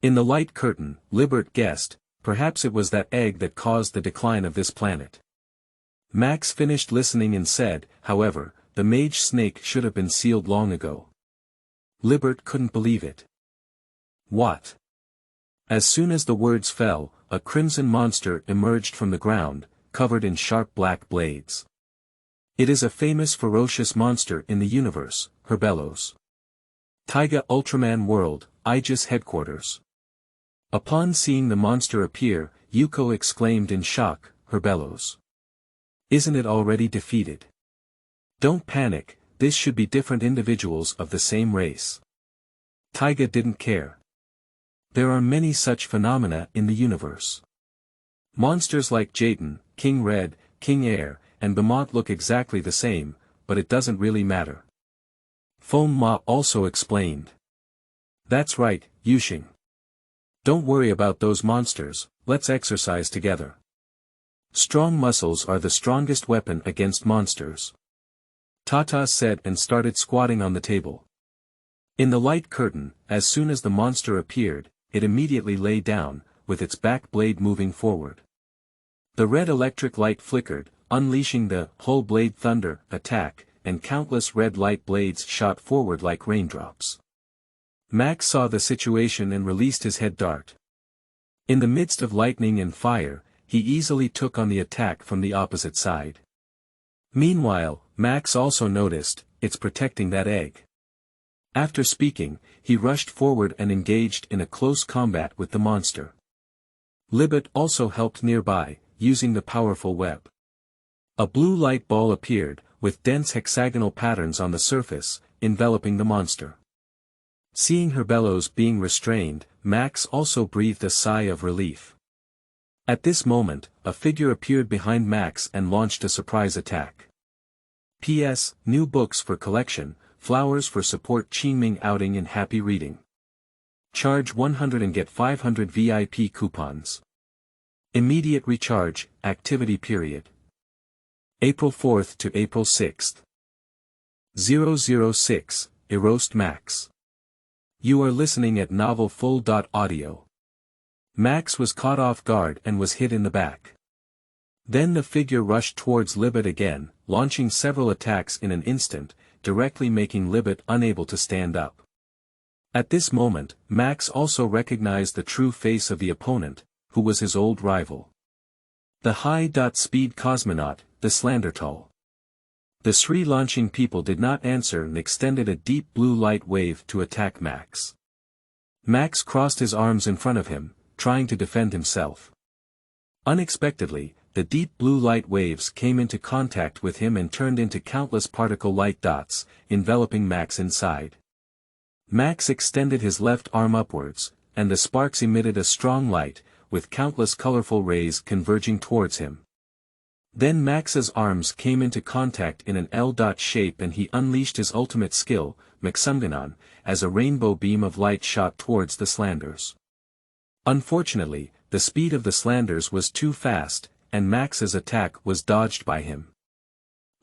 In the light curtain, Libert guessed, perhaps it was that egg that caused the decline of this planet. Max finished listening and said, however, the mage snake should have been sealed long ago. Libert couldn't believe it. What? As soon as the words fell, a crimson monster emerged from the ground, covered in sharp black blades. It is a famous ferocious monster in the universe, Herbelos. Taiga Ultraman World, Aegis Headquarters. Upon seeing the monster appear, Yuko exclaimed in shock, Herbelos. Isn't it already defeated? Don't panic, this should be different individuals of the same race. Taiga didn't care. There are many such phenomena in the universe. Monsters like Jaden, King Red, King Air, and Behemoth look exactly the same, but it doesn't really matter. Fon Ma also explained. That's right, Yuxing. Don't worry about those monsters, let's exercise together. Strong muscles are the strongest weapon against monsters. Tata said and started squatting on the table. In the light curtain, as soon as the monster appeared, it immediately lay down, with its back blade moving forward. The red electric light flickered, unleashing the whole blade thunder attack, and countless red light blades shot forward like raindrops. Max saw the situation and released his head dart. In the midst of lightning and fire, he easily took on the attack from the opposite side. Meanwhile, Max also noticed, it's protecting that egg. After speaking, he rushed forward and engaged in a close combat with the monster. Libert also helped nearby, using the powerful web. A blue light ball appeared, with dense hexagonal patterns on the surface, enveloping the monster. Seeing her bellows being restrained, Max also breathed a sigh of relief. At this moment, a figure appeared behind Max and launched a surprise attack. P.S. New books for collection, flowers for support Qingming outing and happy reading. Charge 100 and get 500 VIP coupons. Immediate recharge, activity period. April 4th to April 6th. 006, Erosed Max. You are listening at novelfull.audio. Max was caught off guard and was hit in the back. Then the figure rushed towards Libert again, launching several attacks in an instant, directly making Libert unable to stand up. At this moment, Max also recognized the true face of the opponent, who was his old rival. The high-speed cosmonaut, the Slandertall. The three launching people did not answer and extended a deep blue light wave to attack Max. Max crossed his arms in front of him, trying to defend himself. Unexpectedly, the deep blue light waves came into contact with him and turned into countless particle light dots, enveloping Max inside. Max extended his left arm upwards, and the sparks emitted a strong light, with countless colorful rays converging towards him. Then Max's arms came into contact in an L shape and he unleashed his ultimate skill, Maxumganon, as a rainbow beam of light shot towards the Slanders. Unfortunately, the speed of the Slanders was too fast, and Max's attack was dodged by him.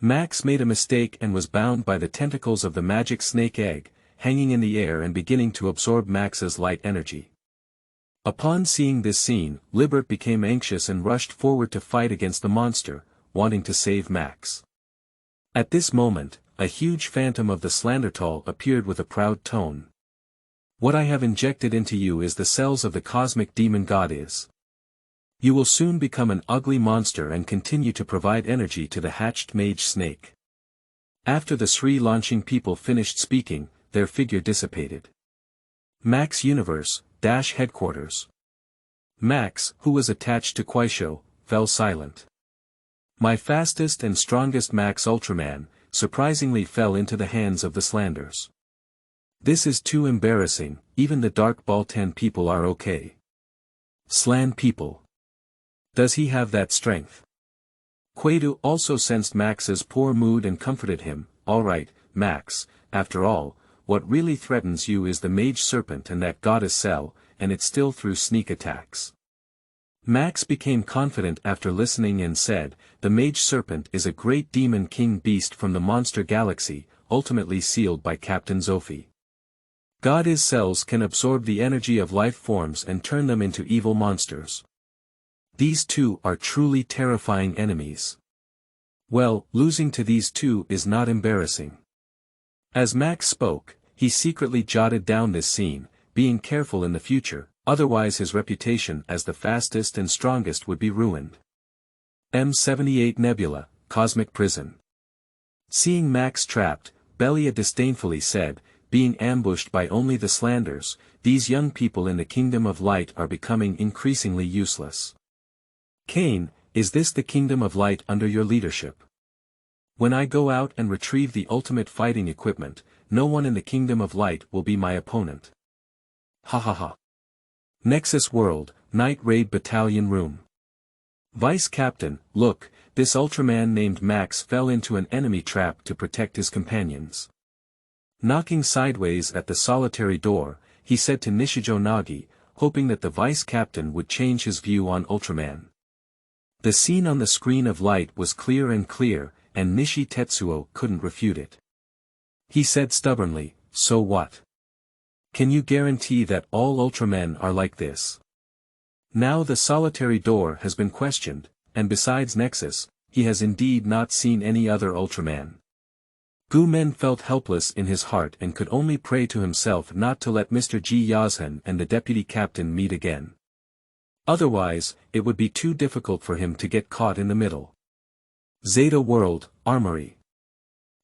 Max made a mistake and was bound by the tentacles of the magic snake egg, hanging in the air and beginning to absorb Max's light energy. Upon seeing this scene, Libert became anxious and rushed forward to fight against the monster, wanting to save Max. At this moment, a huge phantom of the Slandertall appeared with a proud tone. What I have injected into you is the cells of the cosmic demon god Is. You will soon become an ugly monster and continue to provide energy to the hatched mage snake. After the three launching people finished speaking, their figure dissipated. Max Universe-Headquarters. Max, who was attached to Quaisho, fell silent. My fastest and strongest Max Ultraman, surprisingly fell into the hands of the Slanders. This is too embarrassing, even the Dark Ball 10 people are okay. Slan people. Does he have that strength? Quaidu also sensed Max's poor mood and comforted him. Alright, Max, after all, what really threatens you is the mage serpent and that goddess cell, and it's still through sneak attacks. Max became confident after listening and said, the mage serpent is a great demon king beast from the monster galaxy, ultimately sealed by Captain Zofi. Goddess cells can absorb the energy of life forms and turn them into evil monsters. These two are truly terrifying enemies. Well, losing to these two is not embarrassing. As Max spoke, he secretly jotted down this scene, being careful in the future, otherwise his reputation as the fastest and strongest would be ruined. M78 Nebula, Cosmic Prison. Seeing Max trapped, Belia disdainfully said, being ambushed by only the Slanders, these young people in the Kingdom of Light are becoming increasingly useless. Cain, is this the Kingdom of Light under your leadership? When I go out and retrieve the ultimate fighting equipment, no one in the Kingdom of Light will be my opponent. Ha ha ha. Nexus World, Night Raid Battalion Room. Vice Captain, look, this Ultraman named Max fell into an enemy trap to protect his companions. Knocking sideways at the solitary door, he said to Nishijo Nagi, hoping that the Vice Captain would change his view on Ultraman. The scene on the screen of light was clear, and Nishi Tetsuo couldn't refute it. He said stubbornly, so what? Can you guarantee that all Ultramen are like this? Now the solitary door has been questioned, and besides Nexus, he has indeed not seen any other Ultraman. Gu-Men felt helpless in his heart and could only pray to himself not to let Mr. Ji Yazhan and the deputy captain meet again. Otherwise, it would be too difficult for him to get caught in the middle. Zeta World, Armory.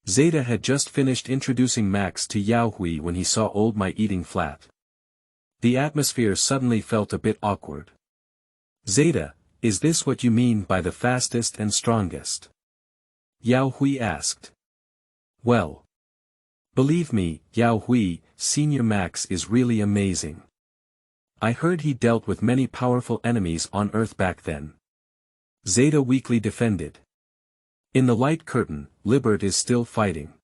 Zeta had just finished introducing Max to Yaohui when he saw Old My eating flat. The atmosphere suddenly felt a bit awkward. Zeta, is this what you mean by the fastest and strongest? Yaohui asked. Well. Believe me, Yaohui, Senior Max is really amazing. I heard he dealt with many powerful enemies on Earth back then. Zeta weakly defended. In the light curtain, Libert is still fighting.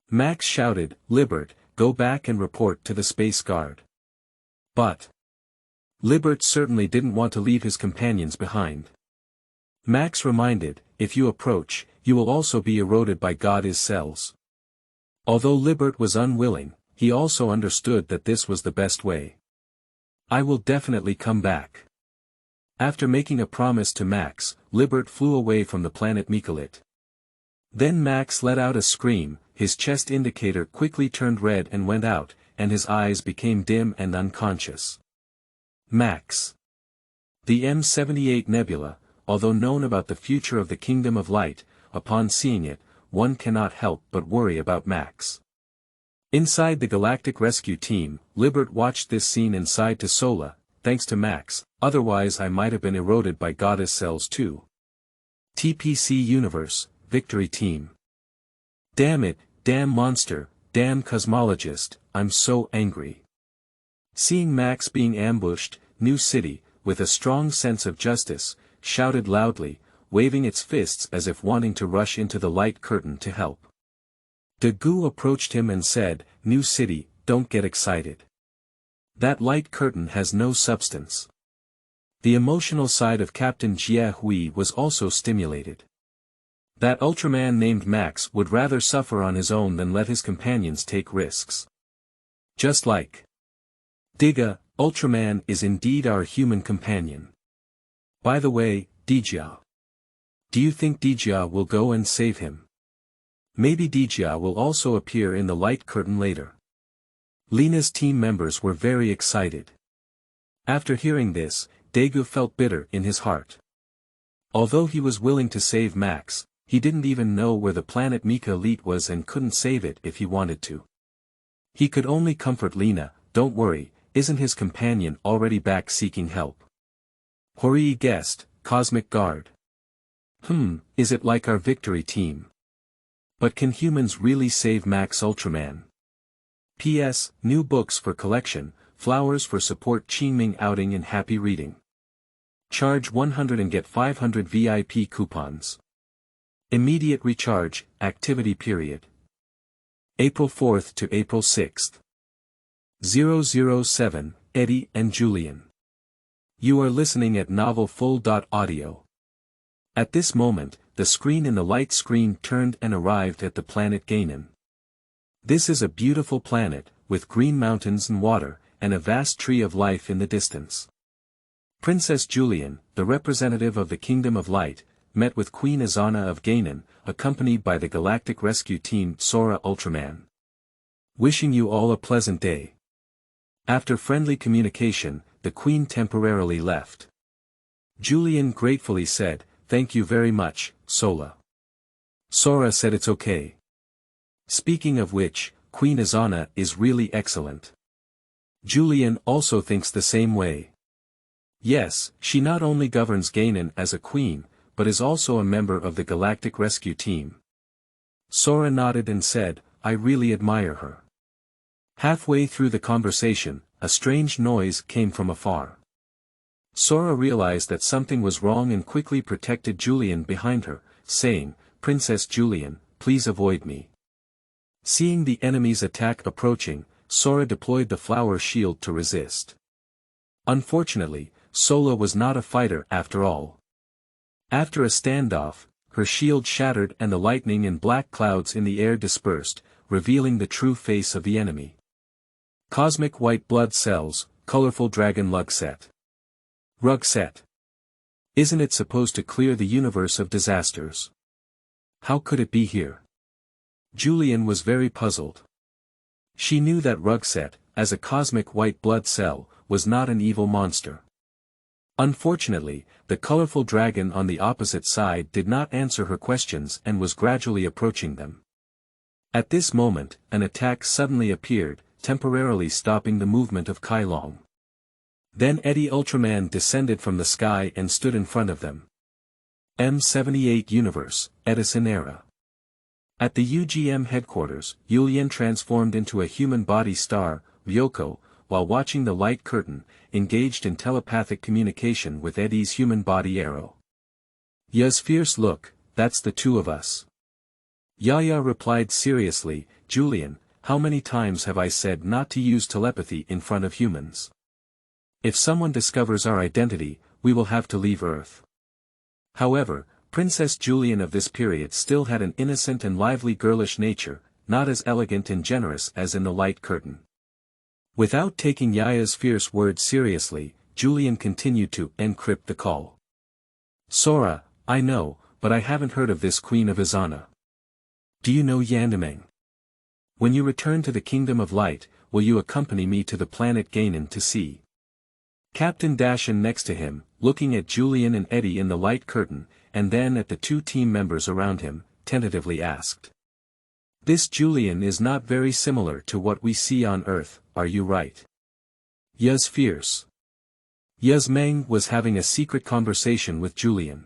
Max shouted, Libert, go back and report to the Space Guard. But Libert certainly didn't want to leave his companions behind. Max reminded, if you approach, you will also be eroded by God's cells. Although Libert was unwilling, he also understood that this was the best way. I will definitely come back. After making a promise to Max, Libert flew away from the planet Mikolit. Then Max let out a scream, his chest indicator quickly turned red and went out, and his eyes became dim and unconscious. Max. The M78 Nebula, although known about the future of the Kingdom of Light, upon seeing it, one cannot help but worry about Max. Inside the Galactic Rescue Team, Libert watched this scene and sighed to Sola, thanks to Max, otherwise I might have been eroded by Goddess cells too. TPC Universe, Victory Team. Damn it, damn monster, damn cosmologist, I'm so angry. Seeing Max being ambushed, New City, with a strong sense of justice, shouted loudly, waving its fists as if wanting to rush into the light curtain to help. Dagu approached him and said, New City, don't get excited. That light curtain has no substance. The emotional side of Captain Jie Hui was also stimulated. That Ultraman named Max would rather suffer on his own than let his companions take risks. Just like Diga, Ultraman is indeed our human companion. By the way, Dijia. Do you think Dijia will go and save him? Maybe Dijia will also appear in the light curtain later. Lena's team members were very excited. After hearing this, Daegu felt bitter in his heart. Although he was willing to save Max, he didn't even know where the planet Mika Elite was and couldn't save it if he wanted to. He could only comfort Lena, don't worry, isn't his companion already back seeking help? Horii guessed, Cosmic Guard. Is it like our Victory Team? But can humans really save Max Ultraman? P.S. New books for collection, flowers for support Qingming outing and happy reading. Charge 100 and get 500 VIP coupons. Immediate recharge, activity period. April 4th to April 6th. 007, Eddie and Julian. You are listening at novelfull.audio. At this moment, the screen in the light screen turned and arrived at the planet Ganon. This is a beautiful planet, with green mountains and water, and a vast tree of life in the distance. Princess Julian, the representative of the Kingdom of Light, met with Queen Azana of Ganon, accompanied by the Galactic Rescue Team Sora Ultraman. Wishing you all a pleasant day. After friendly communication, the Queen temporarily left. Julian gratefully said, Thank you very much, Sola. Sora said it's okay. Speaking of which, Queen Azana is really excellent. Julian also thinks the same way. Yes, she not only governs Ganon as a queen, but is also a member of the Galactic Rescue Team. Sora nodded and said, I really admire her. Halfway through the conversation, a strange noise came from afar. Sora realized that something was wrong and quickly protected Julian behind her, saying, Princess Julian, please avoid me. Seeing the enemy's attack approaching, Sora deployed the flower shield to resist. Unfortunately, Sola was not a fighter after all. After a standoff, her shield shattered and the lightning and black clouds in the air dispersed, revealing the true face of the enemy. Cosmic white blood cells, colorful dragon Rugsett. Rugsett. Isn't it supposed to clear the universe of disasters? How could it be here? Julian was very puzzled. She knew that Rugsett, as a cosmic white blood cell, was not an evil monster. Unfortunately, the colorful dragon on the opposite side did not answer her questions and was gradually approaching them. At this moment, an attack suddenly appeared, temporarily stopping the movement of Kylong. Then Eddie Ultraman descended from the sky and stood in front of them. M78 Universe, Edison Era. At the UGM headquarters, Julian transformed into a human body star, Ryoko, while watching the light curtain, engaged in telepathic communication with Eddie's human body Arrow. Ya's fierce look, that's the two of us. Yaya replied seriously, Julian, how many times have I said not to use telepathy in front of humans? If someone discovers our identity, we will have to leave Earth. However, Princess Julian of this period still had an innocent and lively girlish nature, not as elegant and generous as in the light curtain. Without taking Yaya's fierce words seriously, Julian continued to encrypt the call. Sora, I know, but I haven't heard of this Queen of Izana. Do you know Yandameng? When you return to the Kingdom of Light, will you accompany me to the planet Gainan to see? Captain Dashan next to him, looking at Julian and Eddie in the light curtain, and then at the two team members around him, tentatively asked. This Julian is not very similar to what we see on Earth, are you right? Ya's fierce. Ya's Meng was having a secret conversation with Julian.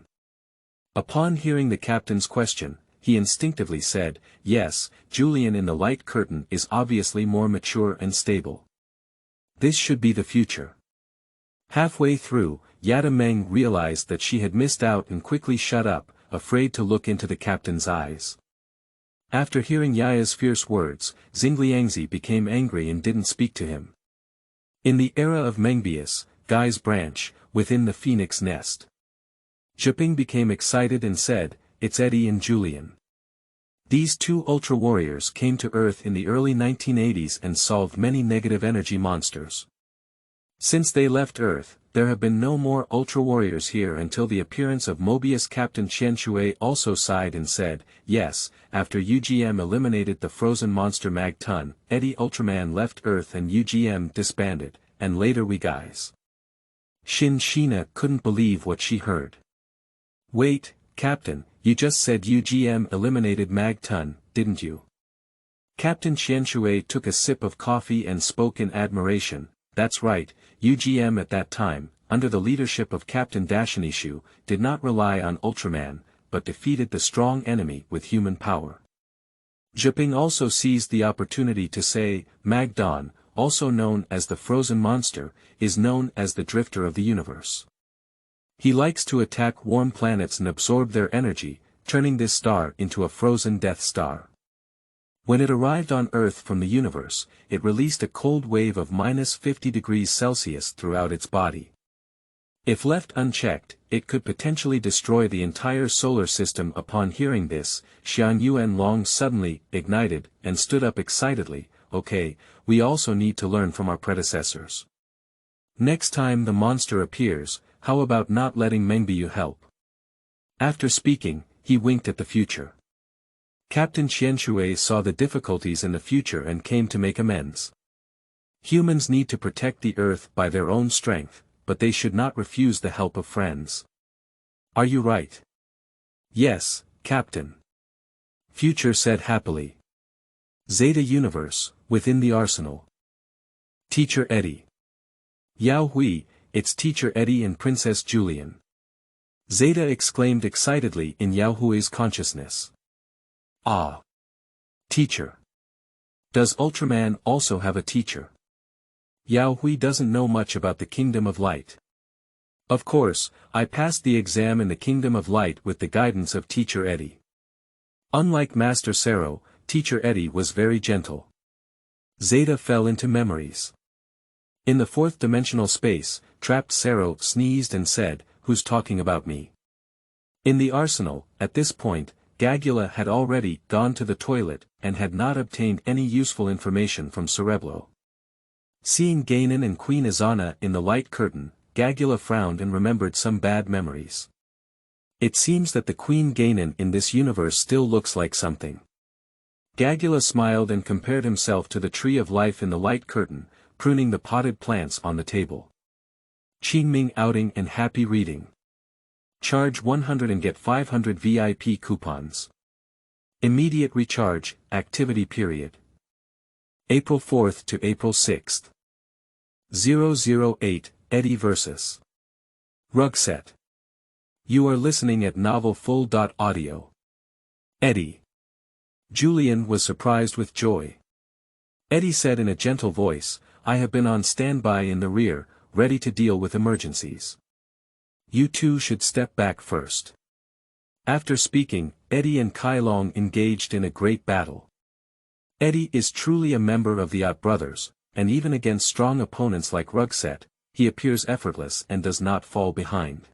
Upon hearing the captain's question, he instinctively said, yes, Julian in the light curtain is obviously more mature and stable. This should be the future. Halfway through, Yada Meng realized that she had missed out and quickly shut up, afraid to look into the captain's eyes. After hearing Yaya's fierce words, Xingliangzi became angry and didn't speak to him. In the era of Mengbius, Guy's branch, within the phoenix nest. Zhiping became excited and said, it's Eddie and Julian. These two ultra warriors came to Earth in the early 1980s and solved many negative energy monsters. Since they left Earth, there have been no more ultra warriors here until the appearance of Mobius. Captain Qianshui also sighed and said, yes, after UGM eliminated the frozen monster Magtun, Eddie Ultraman left Earth and UGM disbanded, and later we guys. Shin Shina couldn't believe what she heard. Wait, Captain, you just said UGM eliminated Magtun, didn't you? Captain Qianshui took a sip of coffee and spoke in admiration. That's right, UGM at that time, under the leadership of Captain Dashanishu, did not rely on Ultraman, but defeated the strong enemy with human power. Zhiping also seized the opportunity to say, Magdon, also known as the frozen monster, is known as the drifter of the universe. He likes to attack warm planets and absorb their energy, turning this star into a frozen death star. When it arrived on Earth from the universe, it released a cold wave of -50°C throughout its body. If left unchecked, it could potentially destroy the entire solar system. Upon hearing this, Xian Yuan Long suddenly ignited and stood up excitedly. Okay, we also need to learn from our predecessors. Next time the monster appears, how about not letting Mengbiu help? After speaking, he winked at the future. Captain Qianshui saw the difficulties in the future and came to make amends. Humans need to protect the Earth by their own strength, but they should not refuse the help of friends. Are you right? Yes, Captain. Future said happily. Zeta Universe, within the arsenal. Teacher Eddie. Yao Hui, it's Teacher Eddie and Princess Julian. Zeta exclaimed excitedly in Yao Hui's consciousness. Ah. Teacher. Does Ultraman also have a teacher? Yao Hui doesn't know much about the Kingdom of Light. Of course, I passed the exam in the Kingdom of Light with the guidance of Teacher Eddie. Unlike Master Sero, Teacher Eddie was very gentle. Zeta fell into memories. In the fourth-dimensional space, trapped Sero sneezed and said, "Who's talking about me?" In the arsenal, at this point, Gagula had already gone to the toilet, and had not obtained any useful information from Cereblo. Seeing Gainan and Queen Izana in the light curtain, Gagula frowned and remembered some bad memories. It seems that the Queen Ganon in this universe still looks like something. Gagula smiled and compared himself to the tree of life in the light curtain, pruning the potted plants on the table. Qingming outing and happy reading. Charge 100 and get 500 VIP coupons. Immediate recharge, activity period. April 4th to April 6th. 008, Eddie vs. Rugsett. You are listening at novelfull.audio. Eddie. Julian was surprised with joy. Eddie said in a gentle voice, I have been on standby in the rear, ready to deal with emergencies. You two should step back first. After speaking, Eddie and Kai Long engaged in a great battle. Eddie is truly a member of the Ott brothers, and even against strong opponents like Rugsett, he appears effortless and does not fall behind.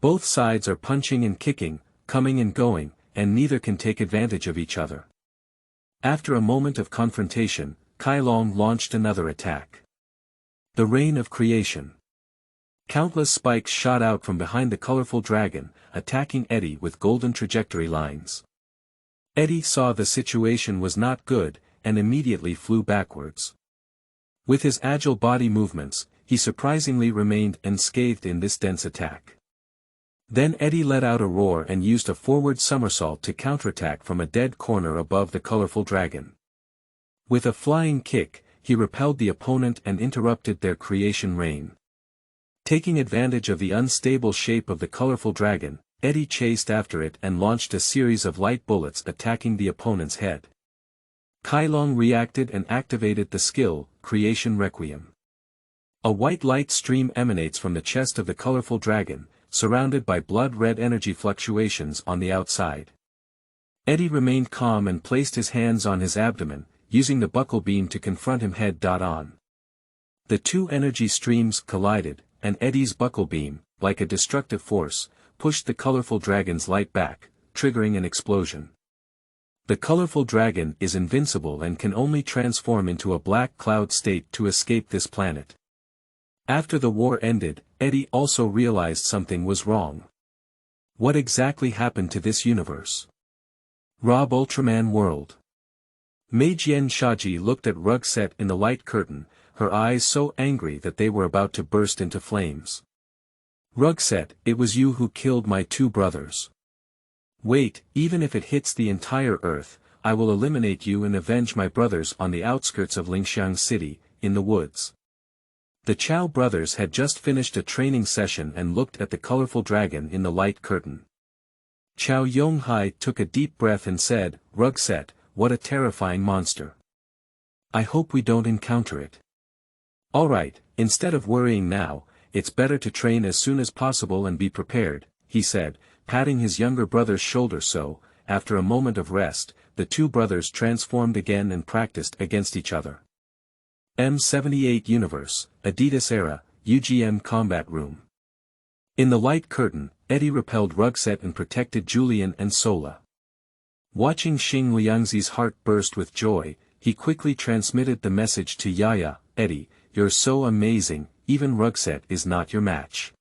Both sides are punching and kicking, coming and going, and neither can take advantage of each other. After a moment of confrontation, Kai Long launched another attack. The Reign of Creation. Countless spikes shot out from behind the colorful dragon, attacking Eddie with golden trajectory lines. Eddie saw the situation was not good, and immediately flew backwards. With his agile body movements, he surprisingly remained unscathed in this dense attack. Then Eddie let out a roar and used a forward somersault to counterattack from a dead corner above the colorful dragon. With a flying kick, he repelled the opponent and interrupted their creation reign. Taking advantage of the unstable shape of the colorful dragon, Eddie chased after it and launched a series of light bullets attacking the opponent's head. Kai Long reacted and activated the skill, Creation Requiem. A white light stream emanates from the chest of the colorful dragon, surrounded by blood-red energy fluctuations on the outside. Eddie remained calm and placed his hands on his abdomen, using the buckle beam to confront him head-on. The two energy streams collided, and Eddie's buckle beam, like a destructive force, pushed the colorful dragon's light back, triggering an explosion. The colorful dragon is invincible and can only transform into a black cloud state to escape this planet. After the war ended, Eddie also realized something was wrong. What exactly happened to this universe? Rob Ultraman World. Meijian Shaji looked at Rugsett in the light curtain, her eyes so angry that they were about to burst into flames. Rugsett, it was you who killed my two brothers. Wait, even if it hits the entire Earth, I will eliminate you and avenge my brothers on the outskirts of Lingxiang City, in the woods. The Chow brothers had just finished a training session and looked at the colorful dragon in the light curtain. Chow Yonghai took a deep breath and said, Rugsett, what a terrifying monster. I hope we don't encounter it. Alright, instead of worrying now, it's better to train as soon as possible and be prepared, he said, patting his younger brother's shoulder so, after a moment of rest, the two brothers transformed again and practiced against each other. M78 Universe, Adidas Era, UGM Combat Room. In the light curtain, Eddie repelled Rugsett and protected Julian and Sola. Watching Xing Liangzi's heart burst with joy, he quickly transmitted the message to Yaya, Eddie, you're so amazing, even Rugsett is not your match.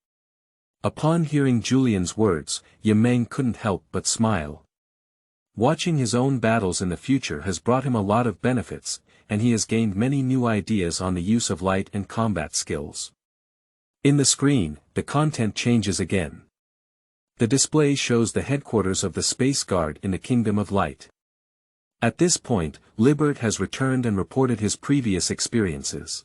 Upon hearing Julian's words, Yimeng couldn't help but smile. Watching his own battles in the future has brought him a lot of benefits, and he has gained many new ideas on the use of light and combat skills. In the screen, the content changes again. The display shows the headquarters of the Space Guard in the Kingdom of Light. At this point, Libert has returned and reported his previous experiences.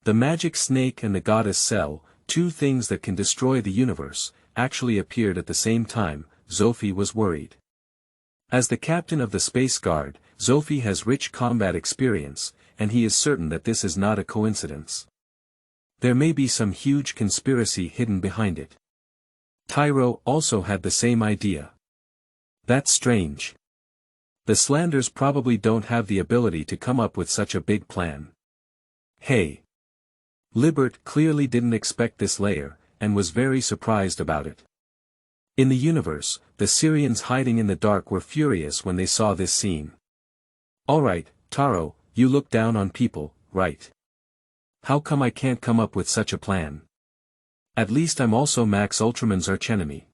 The magic snake and the goddess Cell, two things that can destroy the universe, actually appeared at the same time. Zofi was worried. As the captain of the Space Guard, Zofi has rich combat experience, and he is certain that this is not a coincidence. There may be some huge conspiracy hidden behind it. Tyro also had the same idea. That's strange. The Slanders probably don't have the ability to come up with such a big plan. Hey! Libert clearly didn't expect this layer, and was very surprised about it. In the universe, the Syrians hiding in the dark were furious when they saw this scene. Alright, Taro, you look down on people, right? How come I can't come up with such a plan? At least I'm also Max Ultraman's archenemy.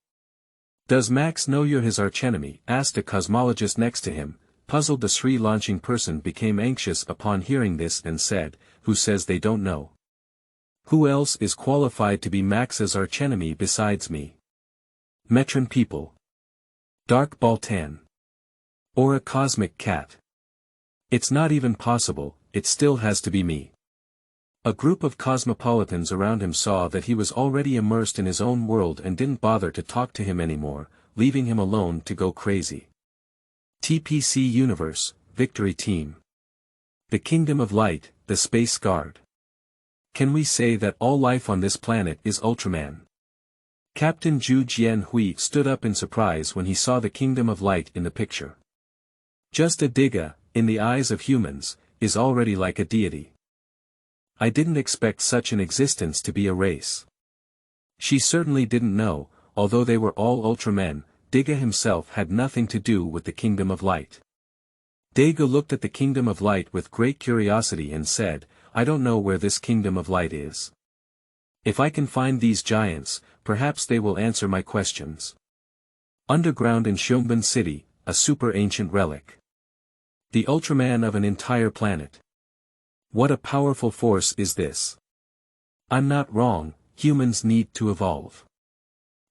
Does Max know you're his archenemy? Asked a cosmologist next to him. Puzzled, the Sri launching person became anxious upon hearing this and said, who says they don't know? Who else is qualified to be Max's archenemy besides me? Metron people. Dark Baltan. Or a cosmic cat. It's not even possible, it still has to be me. A group of cosmopolitans around him saw that he was already immersed in his own world and didn't bother to talk to him anymore, leaving him alone to go crazy. TPC Universe, Victory Team. The Kingdom of Light, the Space Guard. Can we say that all life on this planet is Ultraman? Captain Zhu Jianhui stood up in surprise when he saw the Kingdom of Light in the picture. Just a Digga, in the eyes of humans, is already like a deity. I didn't expect such an existence to be a race. She certainly didn't know, although they were all Ultramen, Digga himself had nothing to do with the Kingdom of Light. Digga looked at the Kingdom of Light with great curiosity and said, I don't know where this Kingdom of Light is. If I can find these giants, perhaps they will answer my questions. Underground in Shunban City, a super ancient relic. The Ultraman of an entire planet. What a powerful force is this. I'm not wrong, humans need to evolve.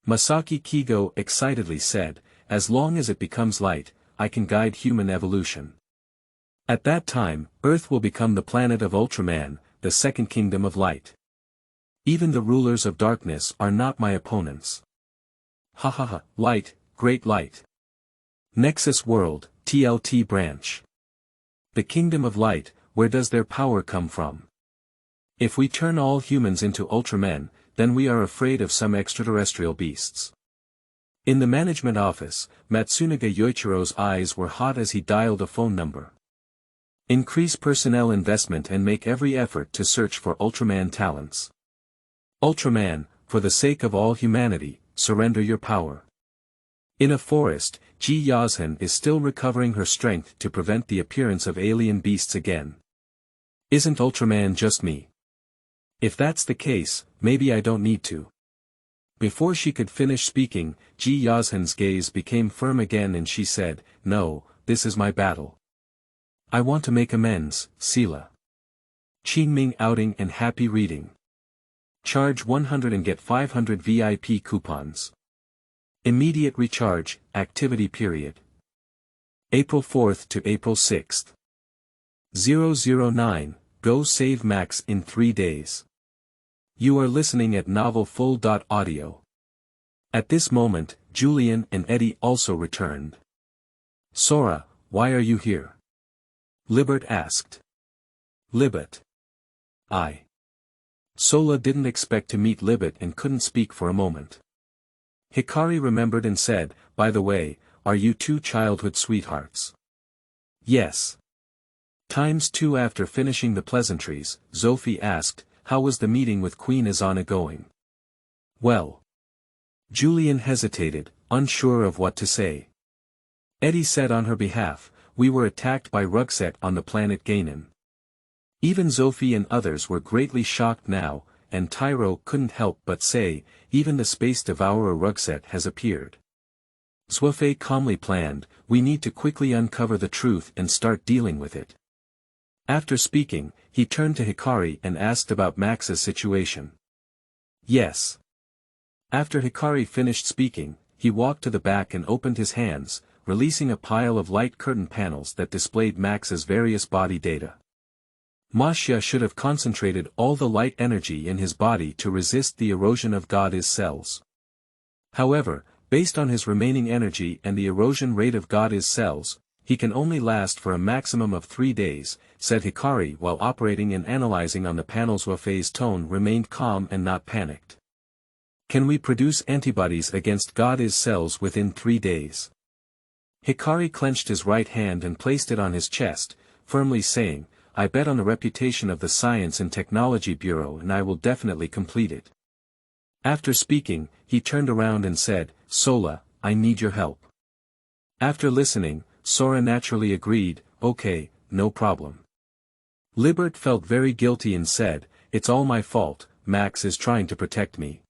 Masaki Kigo excitedly said, as long as it becomes light, I can guide human evolution. At that time, Earth will become the planet of Ultraman, the second kingdom of light. Even the rulers of darkness are not my opponents. Ha ha ha, light, great light. Nexus World, TLT branch. The kingdom of light, where does their power come from? If we turn all humans into Ultramen, then we are afraid of some extraterrestrial beasts. In the management office, Matsunaga Yoichiro's eyes were hot as he dialed a phone number. Increase personnel investment and make every effort to search for Ultraman talents. Ultraman, for the sake of all humanity, surrender your power. In a forest, Ji Yazhan is still recovering her strength to prevent the appearance of alien beasts again. Isn't Ultraman just me? If that's the case, maybe I don't need to. Before she could finish speaking, Ji Yazhan's gaze became firm again and she said, no, this is my battle. I want to make amends, Sila. Qingming outing and happy reading. Charge 100 and get 500 VIP coupons. Immediate recharge, activity period. April 4th to April 6th. 009, go save Max in 3 days. You are listening at novelfull.audio. At this moment, Julian and Eddie also returned. Sora, why are you here? Libert asked. Libert. Sola didn't expect to meet Libert and couldn't speak for a moment. Hikari remembered and said, by the way, are you two childhood sweethearts? Yes. ×2 After finishing the pleasantries, Zofi asked, how was the meeting with Queen Azana going? Well. Julian hesitated, unsure of what to say. Eddie said on her behalf, we were attacked by Rugsett on the planet Ganon. Even Zofi and others were greatly shocked now, and Tyro couldn't help but say, even the space devourer Rugsett has appeared. Zofi calmly planned, we need to quickly uncover the truth and start dealing with it. After speaking, he turned to Hikari and asked about Max's situation. Yes. After Hikari finished speaking, he walked to the back and opened his hands, releasing a pile of light curtain panels that displayed Max's various body data. Masha should have concentrated all the light energy in his body to resist the erosion of God's cells. However, based on his remaining energy and the erosion rate of God's cells, he can only last for a maximum of 3 days, said Hikari while operating and analyzing on the panels. Wafei's tone remained calm and not panicked. Can we produce antibodies against God's cells within 3 days? Hikari clenched his right hand and placed it on his chest, firmly saying, I bet on the reputation of the Science and Technology Bureau and I will definitely complete it. After speaking, he turned around and said, Sola, I need your help. After listening, Sora naturally agreed, okay, no problem. Libert felt very guilty and said, it's all my fault, Max is trying to protect me.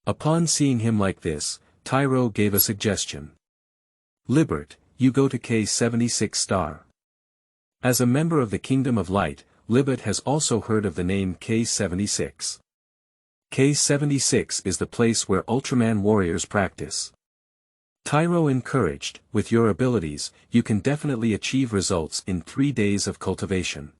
Upon seeing him like this, Tyro gave a suggestion. Libert, you go to K76 star. As a member of the Kingdom of Light, Libert has also heard of the name K76. K76 is the place where Ultraman warriors practice. Tyro encouraged, with your abilities, you can definitely achieve results in 3 days of cultivation.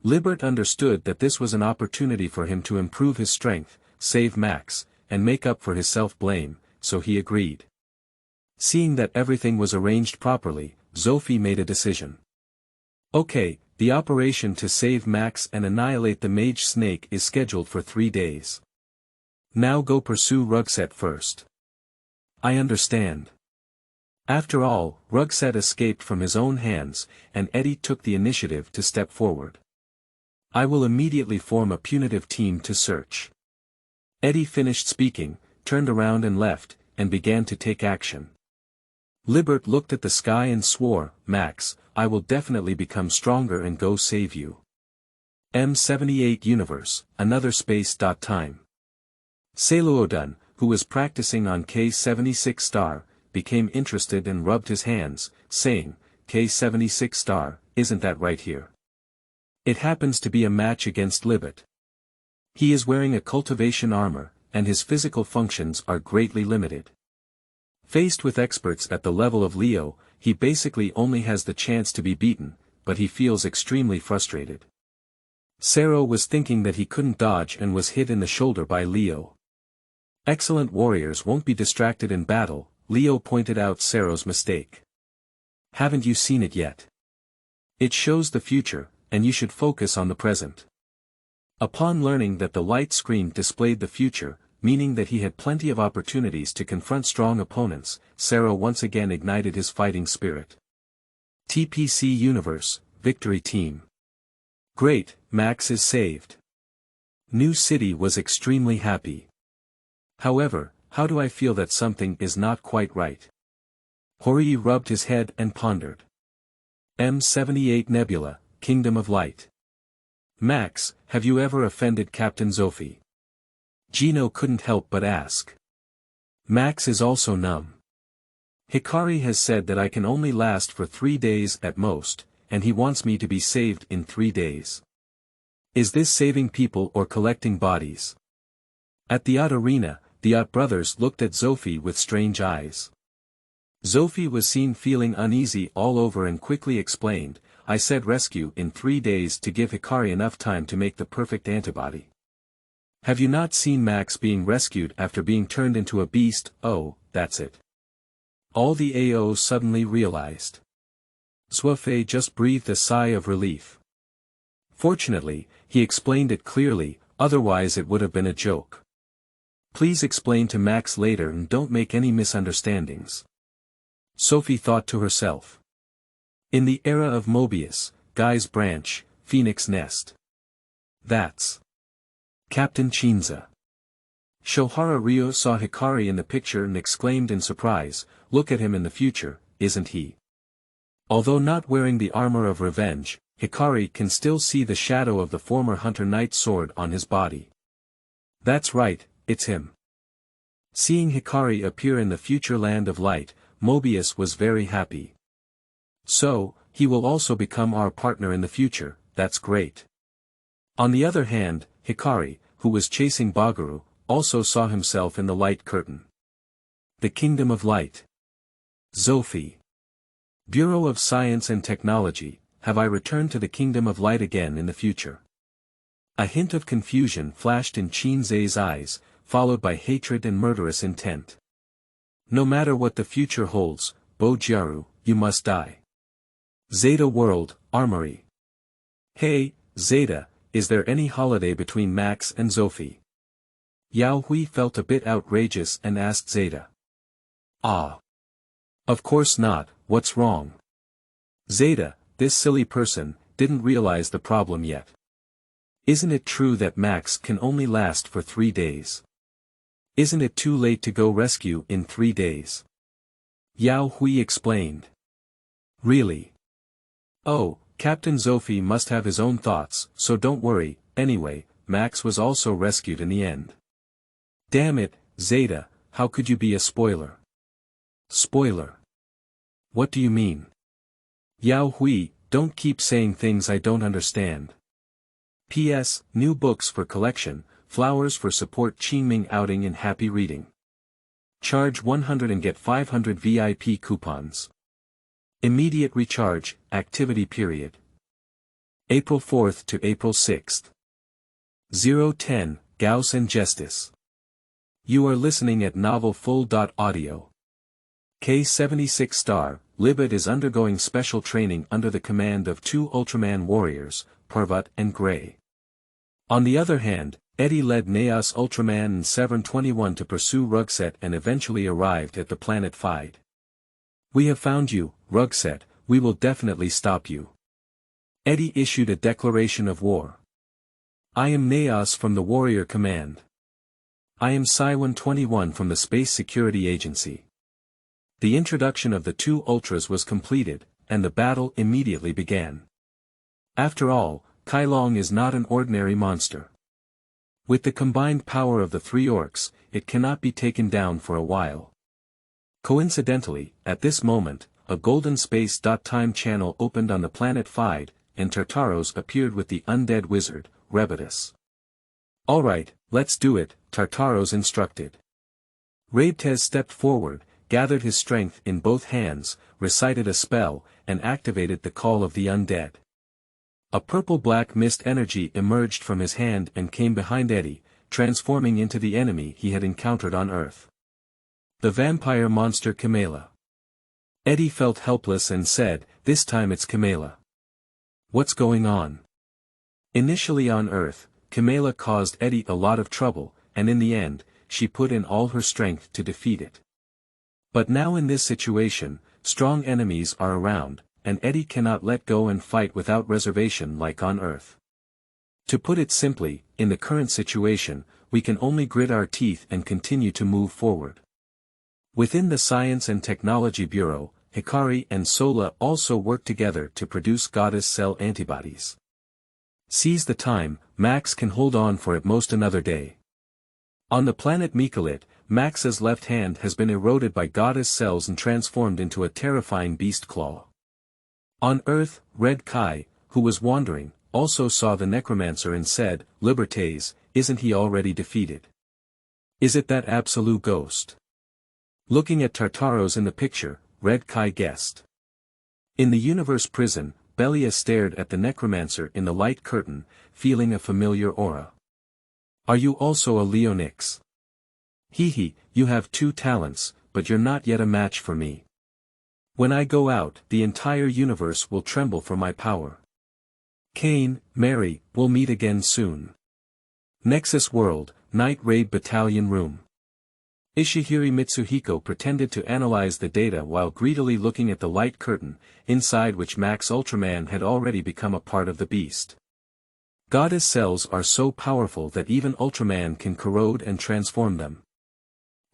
Libert understood that this was an opportunity for him to improve his strength, save Max, and make up for his self-blame, so he agreed. Seeing that everything was arranged properly, Zofi made a decision. Okay, the operation to save Max and annihilate the mage snake is scheduled for 3 days. Now go pursue Rugsett first. I understand. After all, Rugsett escaped from his own hands, and Eddie took the initiative to step forward. I will immediately form a punitive team to search. Eddie finished speaking, turned around and left, and began to take action. Libert looked at the sky and swore, Max, I will definitely become stronger and go save you. M78 Universe, another space.time. Feilu, who was practicing on K76 star, became interested and rubbed his hands, saying, K76 star, isn't that right here? It happens to be a match against Libert. He is wearing a cultivation armor, and his physical functions are greatly limited. Faced with experts at the level of Leo, he basically only has the chance to be beaten, but he feels extremely frustrated. Sero was thinking that he couldn't dodge and was hit in the shoulder by Leo. Excellent warriors won't be distracted in battle, Leo pointed out Sero's mistake. Haven't you seen it yet? It shows the future, and you should focus on the present. Upon learning that the light screen displayed the future, meaning that he had plenty of opportunities to confront strong opponents, Sero once again ignited his fighting spirit. TPC Universe, Victory Team. Great, Max is saved. New City was extremely happy. However, how do I feel that something is not quite right? Hori rubbed his head and pondered. M78 Nebula, Kingdom of Light. Max, have you ever offended Captain Zofi? Gino couldn't help but ask. Max is also numb. Hikari has said that I can only last for 3 days at most, and he wants me to be saved in 3 days. Is this saving people or collecting bodies? At the Ott arena, the Ott brothers looked at Zofi with strange eyes. Zofi was seen feeling uneasy all over and quickly explained, I said rescue in 3 days to give Hikari enough time to make the perfect antibody. Have you not seen Max being rescued after being turned into a beast? Oh, that's it. All the AOs suddenly realized. Zofi just breathed a sigh of relief. Fortunately, he explained it clearly, otherwise it would have been a joke. Please explain to Max later and don't make any misunderstandings. Zofi thought to herself. In the era of Mobius, Guy's branch, Phoenix Nest. That's Captain Chinza. Shohara Ryo saw Hikari in the picture and exclaimed in surprise, look at him in the future, isn't he? Although not wearing the armor of revenge, Hikari can still see the shadow of the former Hunter Knight sword on his body. That's right, it's him. Seeing Hikari appear in the future land of light, Mobius was very happy. So, he will also become our partner in the future, that's great. On the other hand, Hikari, who was chasing Bagaru, also saw himself in the light curtain. The Kingdom of Light. Zofi. Bureau of Science and Technology, have I returned to the Kingdom of Light again in the future? A hint of confusion flashed in Chinza's eyes, followed by hatred and murderous intent. No matter what the future holds, Bojiaru, you must die. Zeta World, Armory. Hey, Zeta, is there any holiday between Max and Zofi? Yao Hui felt a bit outrageous and asked Zeta. Ah. Of course not, what's wrong? Zeta, this silly person, didn't realize the problem yet. Isn't it true that Max can only last for 3 days? Isn't it too late to go rescue in 3 days? Yao Hui explained. Really? Oh, Captain Zofi must have his own thoughts, so don't worry, anyway, Max was also rescued in the end. Damn it, Zeta, how could you be a spoiler? Spoiler. What do you mean? Yao Hui, don't keep saying things I don't understand. P.S. New books for collection, flowers for support Qingming outing in happy reading. Charge 100 and get 500 VIP coupons. Immediate recharge, activity period. April 4th to April 6th. 010, Gauss And Jestis. You are listening at novelfull.audio. K76 star, Libert is undergoing special training under the command of two Ultraman warriors, Parvat and Grey. On the other hand, Eddie led Naos Ultraman and Severn 21 to pursue Rugsett and eventually arrived at the planet Feilu. We have found you, Rugsett, we will definitely stop you. Eddie issued a declaration of war. I am Naos from the Warrior Command. I am Saiwen 21 from the Space Security Agency. The introduction of the two Ultras was completed, and the battle immediately began. After all, Kailong is not an ordinary monster. With the combined power of the three orcs, it cannot be taken down for a while. Coincidentally, at this moment, a golden space-time channel opened on the planet Feilu, and Tartaros appeared with the undead wizard, Rebetus. Alright, let's do it, Tartaros instructed. Rabtes stepped forward, gathered his strength in both hands, recited a spell, and activated the call of the undead. A purple-black mist energy emerged from his hand and came behind Eddie, transforming into the enemy he had encountered on Earth. The vampire monster Kamela. Eddie felt helpless and said, this time it's Kamela. What's going on? Initially on Earth, Kamela caused Eddie a lot of trouble, and in the end, she put in all her strength to defeat it. But now in this situation, strong enemies are around, and Eddie cannot let go and fight without reservation like on Earth. To put it simply, in the current situation, we can only grit our teeth and continue to move forward. Within the Science and Technology Bureau, Hikari and Sola also work together to produce goddess cell antibodies. Seize the time, Max can hold on for at most another day. On the planet Mikalit, Max's left hand has been eroded by goddess cells and transformed into a terrifying beast claw. On Earth, Red Kai, who was wandering, also saw the necromancer and said, Libertes, isn't he already defeated? Is it that absolute ghost? Looking at Tartaros in the picture, Red Kai guessed. In the universe prison, Belia stared at the necromancer in the light curtain, feeling a familiar aura. Are you also a Leonix? Hehe, you have 2 talents, but you're not yet a match for me. When I go out, the entire universe will tremble for my power. Kane, Mary, we'll meet again soon. Nexus World, Night Raid Battalion Room. Ishihiri Mitsuhiko pretended to analyze the data while greedily looking at the light curtain, inside which Max Ultraman had already become a part of the beast. Goddess cells are so powerful that even Ultraman can corrode and transform them.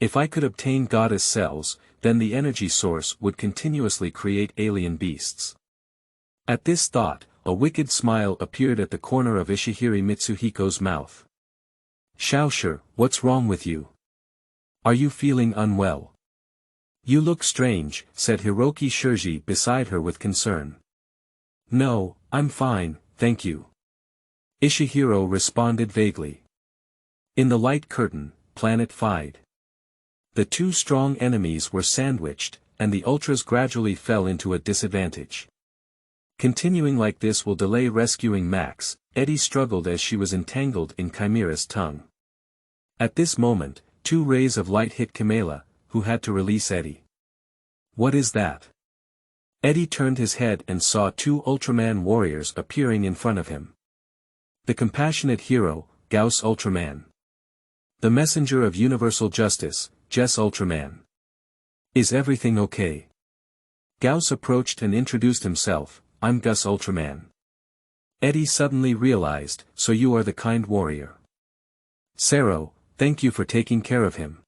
If I could obtain goddess cells, then the energy source would continuously create alien beasts. At this thought, a wicked smile appeared at the corner of Ishihiri Mitsuhiko's mouth. Shaosher, what's wrong with you? Are you feeling unwell? You look strange, said Hiroki Shirji beside her with concern. No, I'm fine, thank you. Ishihiro responded vaguely. In the light curtain, planet Feilu. The 2 strong enemies were sandwiched, and the Ultras gradually fell into a disadvantage. Continuing like this will delay rescuing Max, Eddie struggled as she was entangled in Chimera's tongue. At this moment, 2 rays of light hit Kamela, who had to release Eddie. What is that? Eddie turned his head and saw 2 Ultraman warriors appearing in front of him. The compassionate hero, Gauss Ultraman. The messenger of universal justice, Jess Ultraman. Is everything okay? Gauss approached and introduced himself, I'm Gus Ultraman. Eddie suddenly realized, so you are the kind warrior. Sero, thank you for taking care of him.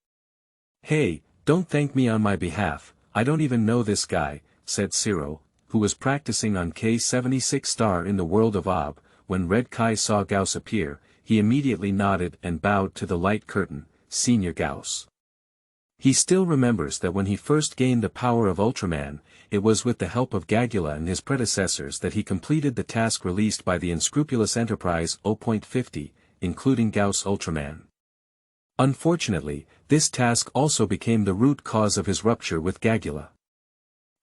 Hey, don't thank me on my behalf, I don't even know this guy, said Sero, who was practicing on K76 star in the world of Ob. When Red Kai saw Gauss appear, he immediately nodded and bowed to the light curtain, Senior Gauss. He still remembers that when he first gained the power of Ultraman, it was with the help of Gagula and his predecessors that he completed the task released by the unscrupulous enterprise O.50, including Gauss Ultraman. Unfortunately, this task also became the root cause of his rupture with Gagula.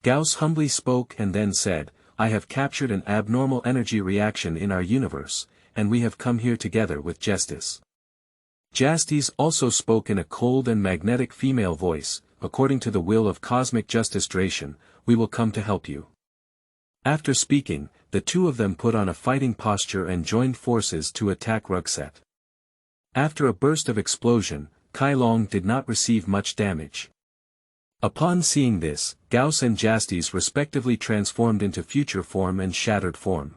Gauss humbly spoke and then said, "I have captured an abnormal energy reaction in our universe, and we have come here together with Jestis." Jestis also spoke in a cold and magnetic female voice, "According to the will of cosmic justice Dration, we will come to help you." After speaking, the two of them put on a fighting posture and joined forces to attack Rugsett. After a burst of explosion, Kai Long did not receive much damage. Upon seeing this, Gauss and Jestis respectively transformed into future form and shattered form.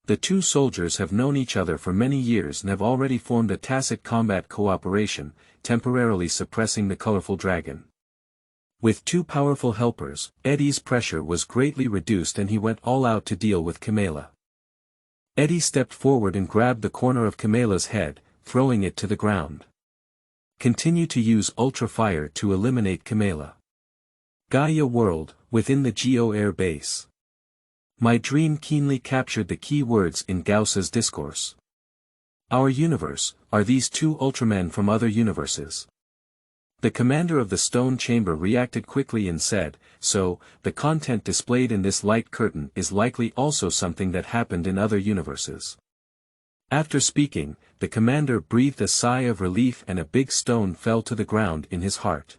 The two soldiers have known each other for many years and have already formed a tacit combat cooperation, temporarily suppressing the colorful dragon. With two powerful helpers, Eddie's pressure was greatly reduced and he went all out to deal with Kamala. Eddie stepped forward and grabbed the corner of Kamala's head, throwing it to the ground. Continue to use Ultra Fire to eliminate Kamala. Gaia World, within the Geo Air Base. My dream keenly captured the key words in Gauss's discourse. Our universe, are these two Ultramen from other universes? The commander of the stone chamber reacted quickly and said, "So, the content displayed in this light curtain is likely also something that happened in other universes." After speaking, the commander breathed a sigh of relief and a big stone fell to the ground in his heart.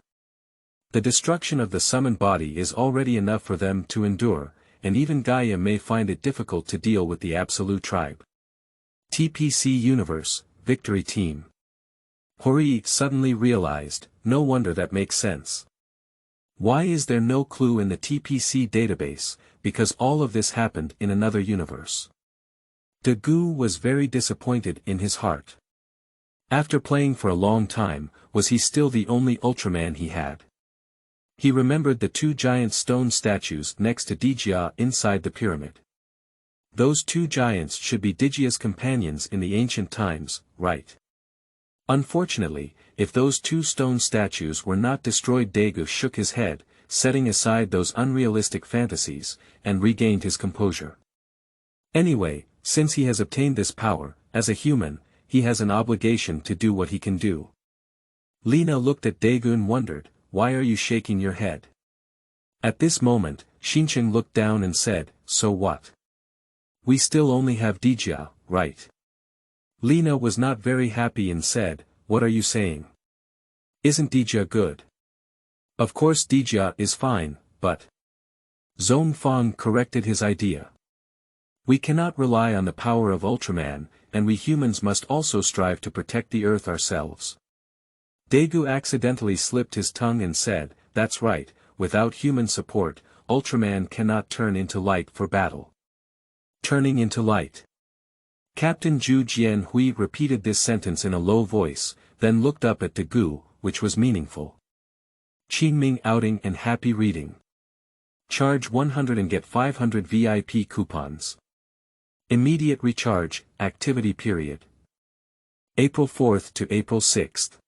The destruction of the summoned body is already enough for them to endure, and even Gaia may find it difficult to deal with the Absolute Tribe. TPC Universe, Victory Team. Hori suddenly realized, no wonder that makes sense. Why is there no clue in the TPC database, because all of this happened in another universe? Dagu was very disappointed in his heart. After playing for a long time, was he still the only Ultraman he had? He remembered the two giant stone statues next to Digia inside the pyramid. Those two giants should be Digia's companions in the ancient times, right? Unfortunately, if those two stone statues were not destroyed, Dagu shook his head, setting aside those unrealistic fantasies, and regained his composure. Anyway, since he has obtained this power, as a human, he has an obligation to do what he can do. Lena looked at Dagu and wondered, "Why are you shaking your head?" At this moment, Xinchen looked down and said, "So what? We still only have Digia, right?" Lena was not very happy and said, "What are you saying? Isn't Digia good?" "Of course Digia is fine, but..." Zhong Fang corrected his idea. "We cannot rely on the power of Ultraman, and we humans must also strive to protect the Earth ourselves." Dagu accidentally slipped his tongue and said, "That's right, without human support, Ultraman cannot turn into light for battle." Turning into light. Captain Zhu Jianhui repeated this sentence in a low voice, then looked up at Dagu, which was meaningful. Qingming outing and happy reading. Charge 100 and get 500 VIP coupons. Immediate recharge, activity period. April 4th to April 6th.